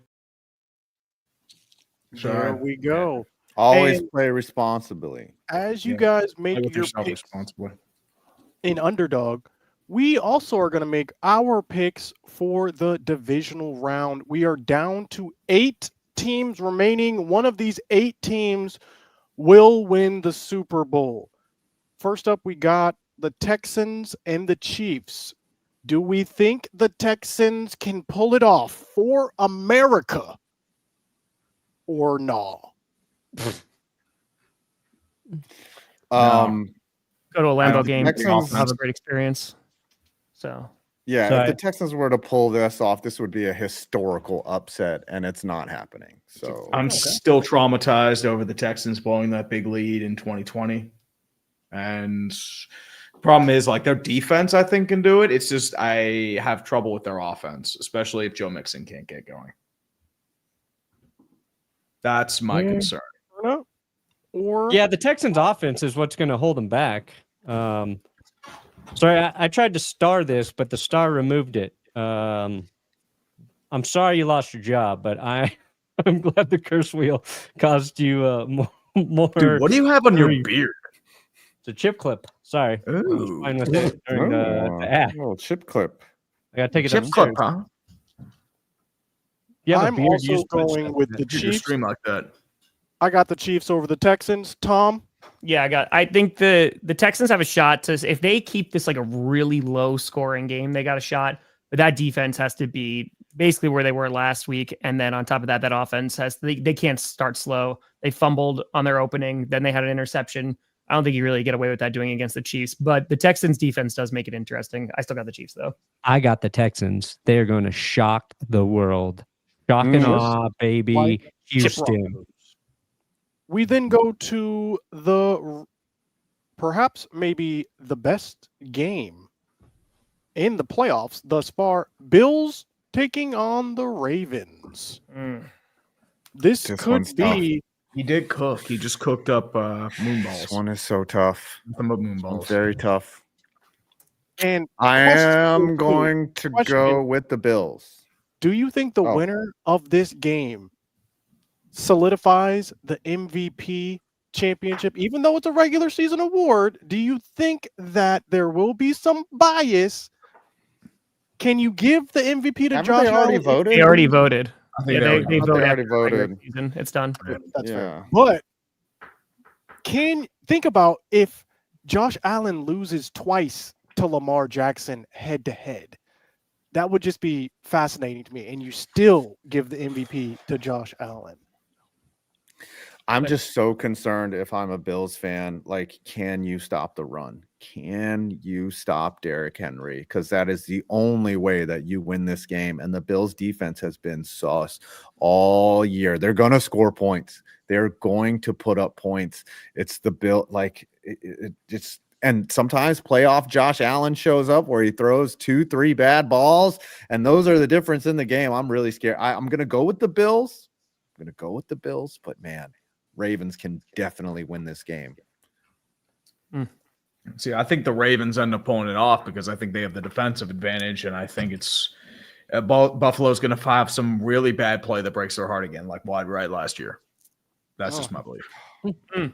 There we go. Always And play responsibly. as you Yeah. guys Play make with your yourself picks responsibly. in Underdog, we also are going to make our picks for the divisional round. We are down to 8 teams remaining. One of these 8 teams will win the Super Bowl. First up, we got the Texans and the Chiefs. Do we think the Texans can pull it off for America or no? Um, Go to a Lambeau game. Texans- Have a great experience. So yeah, So if the Texans were to pull this off, this would be a historical upset, and it's not happening. So I'm still traumatized over the Texans blowing that big lead in 2020. And problem is, like, their defense, I think, can do it. It's just I have trouble with their offense, especially if Joe Mixon can't get going. That's my concern. Or Yeah, the Texans' offense is what's going to hold them back. Sorry, I tried to star this, but the star removed it. I'm sorry you lost your job, but I'm glad the curse wheel caused you more. Dude, what do you have on your Three. beard? It's a chip clip. Sorry. I was Ooh. fine with it during the ad. little chip clip. I got to take it Chip upstairs. clip, huh? You have a I'm beard, also you just put going stuff with in the it. You just Chiefs. stream like that. I got the Chiefs over the Texans. Tom? yeah, I think the Texans have a shot to, if they keep this like a really low scoring game, they got a shot. But that defense has to be basically where they were last week. And then on top of that, that offense they can't start slow. They fumbled on their opening, then they had an interception. I don't think you really get away with that doing against the Chiefs, but the Texans defense does make it interesting. I still got the Chiefs though. I got the Texans. They're going to shock the world. Shock and awe, baby. Like Houston. We then go to the perhaps maybe the best game in the playoffs thus far. Bills taking on the Ravens. This This could one's tough. be He did cook. He just cooked up moon This balls. one is so tough. Nothing but moon balls. Very tough. and I am going to Question go is- with the Bills. do you think the Oh. winner of this game solidifies the MVP championship? Even though it's a regular season award, do you think that there will be some bias? Can you give the MVP to Haven't Josh they already Allen? voted? They already voted. I think Yeah, they they thought voted they after already the regular voted. season. It's done. That's fair. Yeah. But can think about if Josh Allen loses twice to Lamar Jackson head to head. That would just be fascinating to me. And you still give the MVP to Josh Allen. I'm just so concerned if I'm a Bills fan. Like, can you stop the run? Can you stop Derrick Henry? Because that is the only way that you win this game. And the Bills defense has been sauce all year. They're going to score points. They're going to put up points. It's the Bill, like it's, and sometimes playoff Josh Allen shows up where he throws 2-3 bad balls. And those are the difference in the game. I'm really scared. I'm going to go with the Bills. But man, Ravens can definitely win this game. See, I think the Ravens end up pulling it off because I think they have the defensive advantage, and I think it's Buffalo's going to have some really bad play that breaks their heart again, like wide right last year. That's just my belief.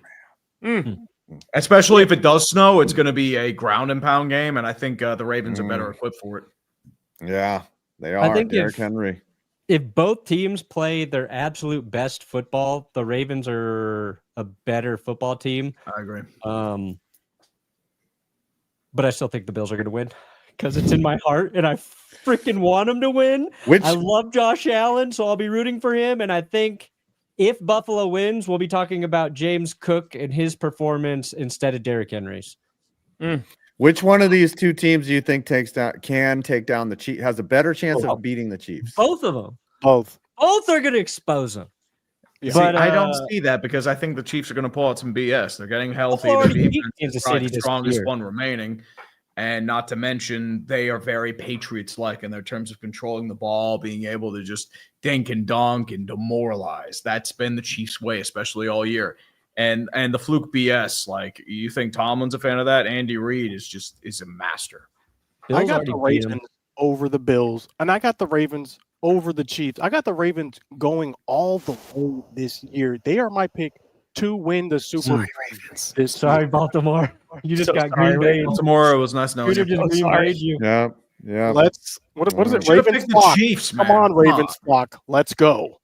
Especially if it does snow, it's going to be a ground and pound game, and I think the Ravens are better equipped for it. Yeah, they are. think Derrick if- Henry. If both teams play their absolute best football, the Ravens are a better football team. I agree. But I still think the Bills are going to win because it's in my heart and I freaking want them to win. Which I love Josh Allen, so I'll be rooting for him. And I think if Buffalo wins, we'll be talking about James Cook and his performance instead of Derrick Henry's. Which one of these two teams do you think can take down the Chiefs? Has a better chance Oh. of beating the Chiefs? Both of them. Both. Both are going to expose them. Yeah. See, But, I don't see that because I think the Chiefs are going to pull out some BS. They're getting healthy. Buffalo The already beat defense Kansas is probably City the this strongest year. one remaining. And not to mention, they are very Patriots-like in their terms of controlling the ball, being able to just dink and dunk and demoralize. That's been the Chiefs' way, especially all year. And the fluke BS, like, you think Tomlin's a fan of that? Andy Reid is a master. I got already the beat 'em. Ravens over the Bills, and I got the Ravens over the Chiefs. I got the Ravens going all the way this year. They are my pick to win the Super Bowl Ravens. this Sorry, year. Baltimore. You just So got sorry, Green Bay. Baltimore, it was nice knowing Scooter you. just Green sorry. Bay'd you. Yeah. Yeah. Let's what is it? Should have Ravens picked the flock. Chiefs, man. Come on, Ravens flock. Let's go.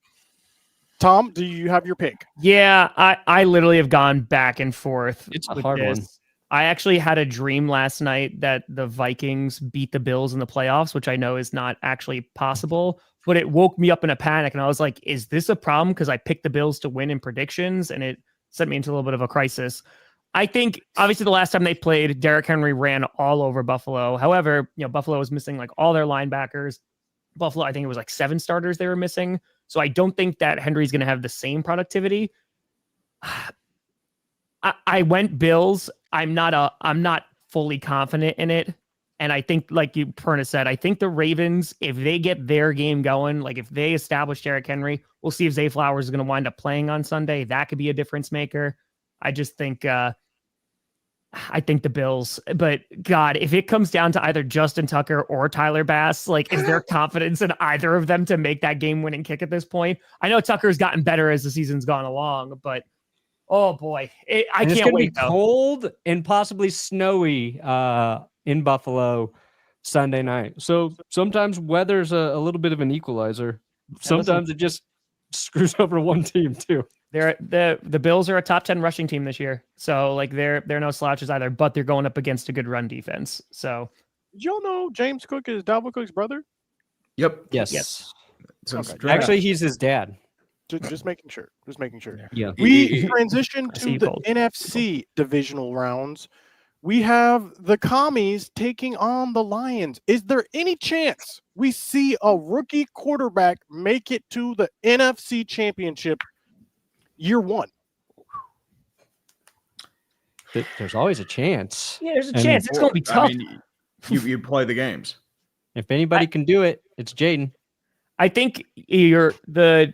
Tom, do you have your pick? Yeah, I literally have gone back and forth. It's a with hard one. this. I actually had a dream last night that the Vikings beat the Bills in the playoffs, which I know is not actually possible, but it woke me up in a panic. And I was like, is this a problem? Because I picked the Bills to win in predictions, and it sent me into a little bit of a crisis. I think, obviously, the last time they played, Derrick Henry ran all over Buffalo. However, Buffalo was missing like all their linebackers. Buffalo, I think it was like 7 starters they were missing. So I don't think that Henry's going to have the same productivity. I went Bills. I'm not fully confident in it. And I think, like you Perna said, I think the Ravens, if they get their game going, like if they establish Derrick Henry, we'll see if Zay Flowers is going to wind up playing on Sunday. That could be a difference maker. I just think I think the Bills, but God, if it comes down to either Justin Tucker or Tyler Bass, like, is there confidence in either of them to make that game-winning kick at this point? I know Tucker's gotten better as the season's gone along, but oh boy, I can't wait. It's cold and possibly snowy in Buffalo Sunday night. So sometimes weather's a little bit of an equalizer. Sometimes it just screws over one team too. The Bills are a top 10 rushing team this year. So like they're no slouches either, but they're going up against a good run defense. So Did y'all know James Cook is Dalvin Cook's brother? Yep. Yes. Since Okay. draft. Actually, he's his dad. Just making sure. Just making sure. Yeah. We transition I see to you the cold. NFC divisional rounds. We have the Commies taking on the Lions. Is there any chance we see a rookie quarterback make it to the NFC Championship year one? There's always a chance. yeah, there's a And chance. It's going to be tough. I mean, you play the games. If anybody can do it, it's Jaden. I think the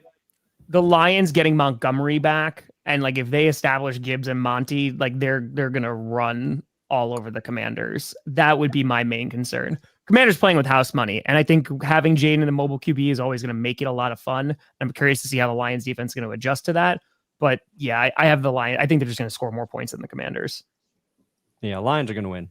Lions getting Montgomery back, and like if they establish Gibbs and Monty, like they're gonna run all over the Commanders. That would be my main concern. Commanders playing with house money, and I think having Jaden in the mobile QB is always going to make it a lot of fun. I'm curious to see how the Lions defense is going to adjust to that. But yeah, I have the Lions. I think they're just going to score more points than the Commanders. Yeah, Lions are going to win.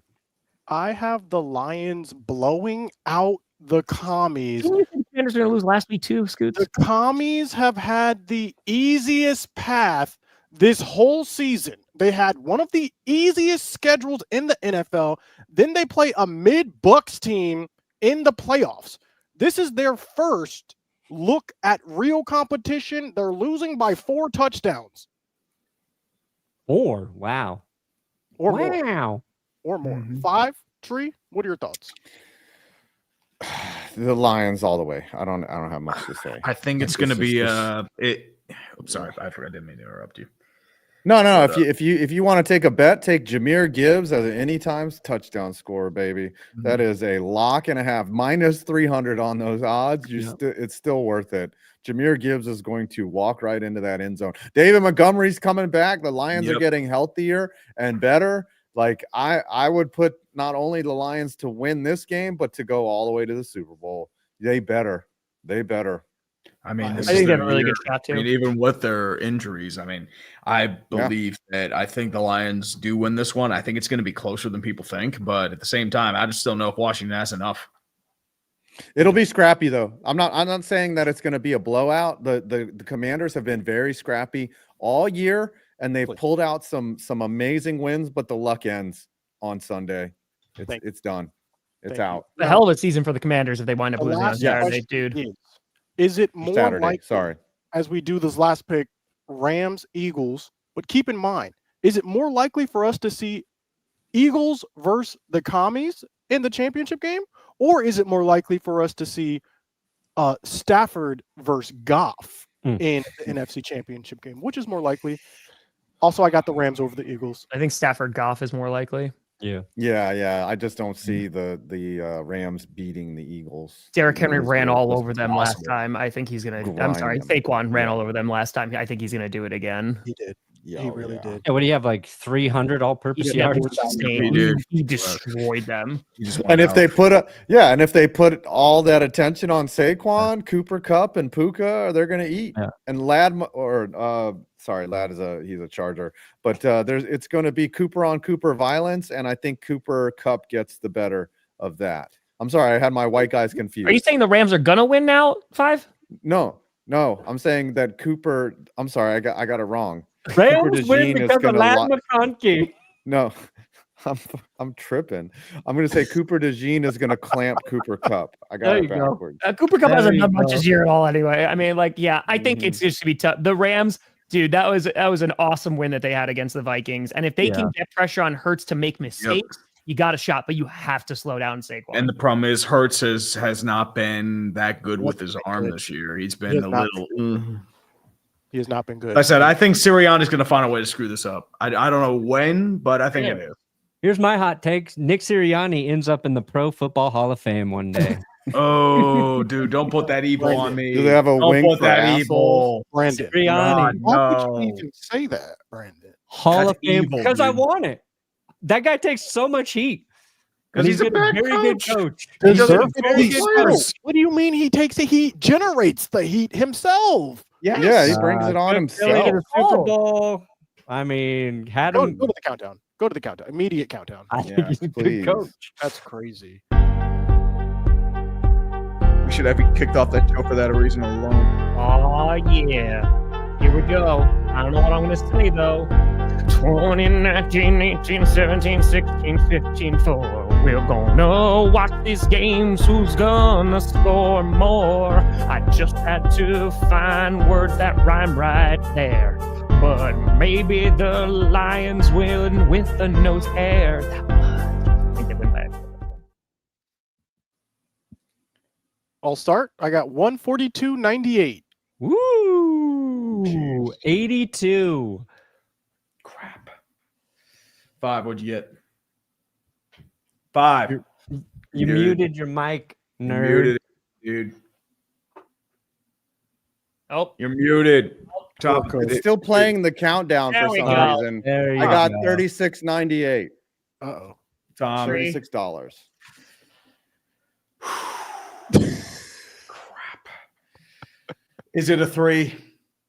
I have the Lions blowing out the Commies. The Commanders are going to lose last week too, Scoots. The Commies have had the easiest path this whole season. They had one of the easiest schedules in the NFL. Then they play a mid-Bucks team in the playoffs. This is their first look at real competition. They're losing by 4 touchdowns. Or wow. Or more. Wow. Or more. Mhm. 5, Tree? What are your thoughts? The Lions all the way. I don't have much to say. I think it's going to be I'm sorry, I didn't mean to interrupt you. No. If you want to take a bet, take Jahmyr Gibbs as an anytime touchdown scorer, baby. That is a lock and a half. Minus 300 on those odds. It's still worth it. Jahmyr Gibbs is going to walk right into that end zone. David Montgomery's coming back. The Lions are getting healthier and better. Like I would put not only the Lions to win this game, but to go all the way to the Super Bowl. They better. I mean, I think they have a really good shot too. I mean, even with their injuries, I mean, I believe that I think the Lions do win this one. I think it's going to be closer than people think, but at the same time, I just don't know if Washington has enough. It'll be scrappy though. I'm not saying that it's going to be a blowout. The Commanders have been very scrappy all year, and they've pulled out some amazing wins, but the luck ends on Sunday. It's done. It's out. The hell of a season for the Commanders if they wind up The losing on last Saturday, question dude. Is it more Saturday. likely, Sorry. as we do this last pick, Rams, Eagles, but keep in mind, is it more likely for us to see Eagles versus the Commies in the championship game? Or is it more likely for us to see Stafford versus Goff in the NFC championship game? Which is more likely? Also, I got the Rams over the Eagles. I think Stafford Goff is more likely. Yeah. I just don't see the Rams beating the Eagles. Derrick Henry It was- ran it all was over them last possible. time. I think he's gonna. I'm Grind sorry, them. Saquon ran Yeah. all over them last time. I think he's gonna do it again. He did. Yeah, He really did. Yeah, what do you have, like 300 all-purpose Yeah, yards? he destroyed them. He just And if went they out. and if they put all that attention on Saquon, Cooper Kupp, and Puka, they're gonna eat. Yeah. And Lad Lad he's a Charger, but it's gonna be Cooper on Cooper violence, and I think Cooper Kupp gets the better of that. I'm sorry, I had my white guys confused. Are you saying the Rams are gonna win now? 5? No, I'm saying that Cooper. I'm sorry, I got it wrong. Rams win DeJean is because of gonna Lad McConkey. No, I'm tripping. I'm going to say Cooper DeJean is going to clamp Cooper Kupp. I got There it you go. backwards. Cooper Kupp There hasn't you done much go. this year at all anyway. I mean, like, yeah, I think it's just to be tough. The Rams, dude, that was an awesome win that they had against the Vikings. And if they can get pressure on Hurts to make mistakes, you got a shot, but you have to slow down Saquon. And the problem is Hurts has not been that good with his arm this year. He's been a little. He has not been good. Like I said, I think Sirianni's going to find a way to screw this up. I don't know when, but I think it is. Here's my hot take. Nick Sirianni ends up in the Pro Football Hall of Fame one day. Oh, dude, don't put that evil on me. Do they have a Don't wing put for that assholes? evil. Brandon. Sirianni. Why would you even say that, Brandon? Hall That's of Fame evil, because I dude. want it. That guy takes so much heat. And 'Cause he's a been bad very coach. good coach. He doesn't Deserve get the those heat. players. What do you mean he takes the heat? Generates the heat himself. Yeah, he brings it on Took Philly to himself. the Super Bowl. I mean, had Go him. to the countdown. Go to the countdown. Immediate countdown. I think Yes, he's a please. good coach. That's crazy. We should have kicked off that show for that reason alone. Oh, yeah. Here we go. I don't know what I'm going to say, though. 2019, 18, 17, 16, 15, 4. We're gonna watch these games. Who's gonna score more? I just had to find words that rhyme right there. But maybe the Lions win with the nose hair. I think they win back. I'll start. I got 142.98. Woo! 82. Crap. 5. What'd you get? 5. You Dude. muted your mic, You nerd. muted it, dude. Oh, You're muted. Top It's still playing the countdown There for we some go. reason. There you I got go. $36.98. Uh-oh. Tom. $36. Crap. Is it a 3?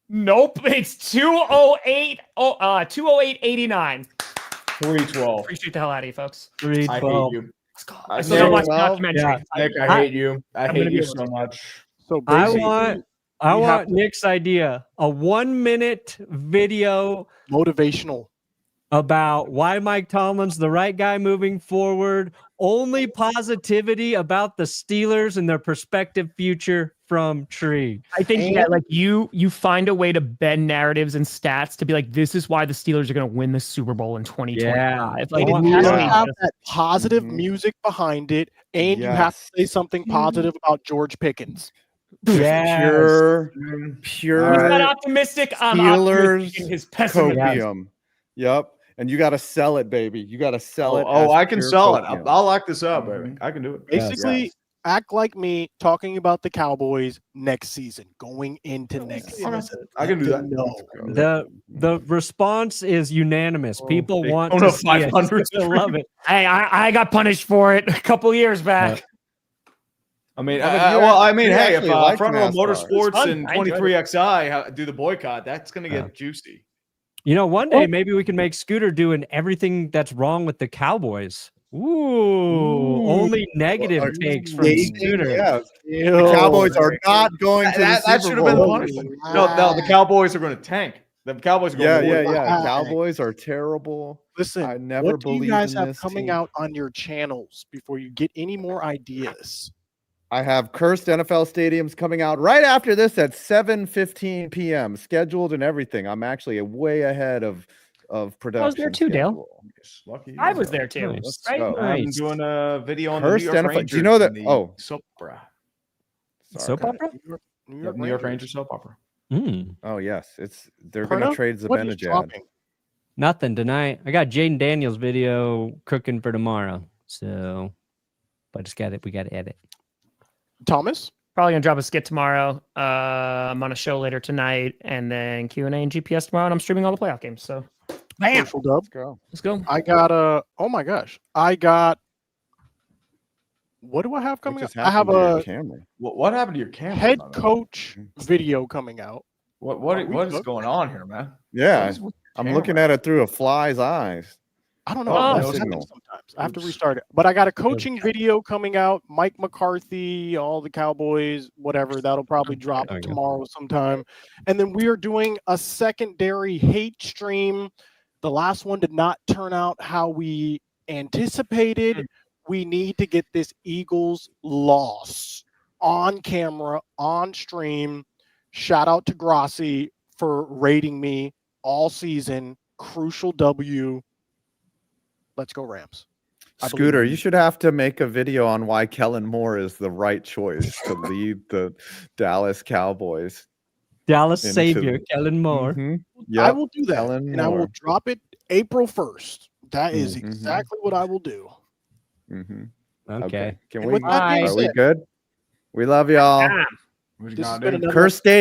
nope. It's 208. 208.89. 312. Appreciate the hell out of you, folks. I hate 312. you. Let's go. I I still don't watch the well, documentary. yeah. Nick, I hate you. I I'm hate gonna you be so much. So I basically, want Nick's idea. A 1-minute video motivational. about why Mike Tomlin's the right guy moving forward. Only positivity about the Steelers and their prospective future from Tree. I think that like you find a way to bend narratives and stats to be like, this is why the Steelers are going to win the Super Bowl in 2025. Yeah. Like, I want it has to You be have just- that positive Mhm. music behind it, and you have to say something positive about George Pickens. Yes. Pure he's not optimistic. I'm optimistic in Steelers his pessimism. copium. Yep. And you got to sell it, baby. You got to sell it. Oh, as I can pure sell it. copium. I'll lock this up, baby. Mhm. I can do it. Basically, act like me talking about the Cowboys next season, going into next season. I can do Let that. them know. The response is unanimous. People want Daytona to see it. 500 I love it. Hey, I got punished for it a couple years back. I mean, Yeah, but you hey, if actually like Front Row NASCAR. It's Motorsports fun. and I enjoyed 23XI do the boycott, that's going to get juicy. You know, one day maybe we can make Scooter doing everything that's wrong with the Cowboys. Ooh, only negative takes from Scooter. Yeah. The Cowboys are not going to That the should Super have been the Bowl. punishment. No, the Cowboys are going to tank. The Cowboys are going Yeah, to yeah, yeah. Wow. Cowboys are terrible. Listen, I never what do you believed guys in have this coming team. out on your channels before you get any more ideas? I have cursed NFL stadiums coming out right after this at 7:15 p.m. scheduled and everything. I'm actually way ahead of production. I was there too, Dale. schedule. Lucky you. I was there too. Nice. Right? go. I'm Nice. doing a video on the Cursed New York NFL. Rangers. Do you know that- and the oh. soap opera. Sorry. Soap opera? New York Rangers soap opera. Oh yes, they're going Pranav, to trade what is Zibanejad. dropping? Nothing tonight. I got Jaden Daniels video cooking for tomorrow. So, but we got to edit. Thomas? Probably gonna drop a skit tomorrow. I'm on a show later tonight, and then Q&A and GPS tomorrow, and I'm streaming all the playoff games. So, bam, Crucial dub. Let's go. let's go. I got oh my gosh. I got, what do I have What coming up? just I have happened to your a camera? What happened to your camera? head by the way? coach video coming out. What Are we is good? going on here, man? Yeah, What is with the I'm looking camera? at it through a fly's eyes. I don't know. Oh, It no happens signal. sometimes. I have to Oops. restart it. But I got a coaching video coming out. Mike McCarthy, all the Cowboys, whatever. That'll probably drop There we go. tomorrow sometime. And then we are doing a secondary hate stream. The last one did not turn out how we anticipated. We need to get this Eagles loss on camera, on stream. Shout out to Grossi for rating me all season. Crucial W. Let's go Rams. I believe Scooter, in you should have to make a video on why Kellen Moore is the right choice to lead the Dallas Cowboys. Dallas Into- savior, Kellen Moore. Mhm. I Yep. will do that. Kellen And I will Moore. drop it April 1st. That is Mhm. exactly what I will do. Mhm. Okay. Can And we? with that being Are we said, good? We love y'all. What you this has gotta been do? another Curse State.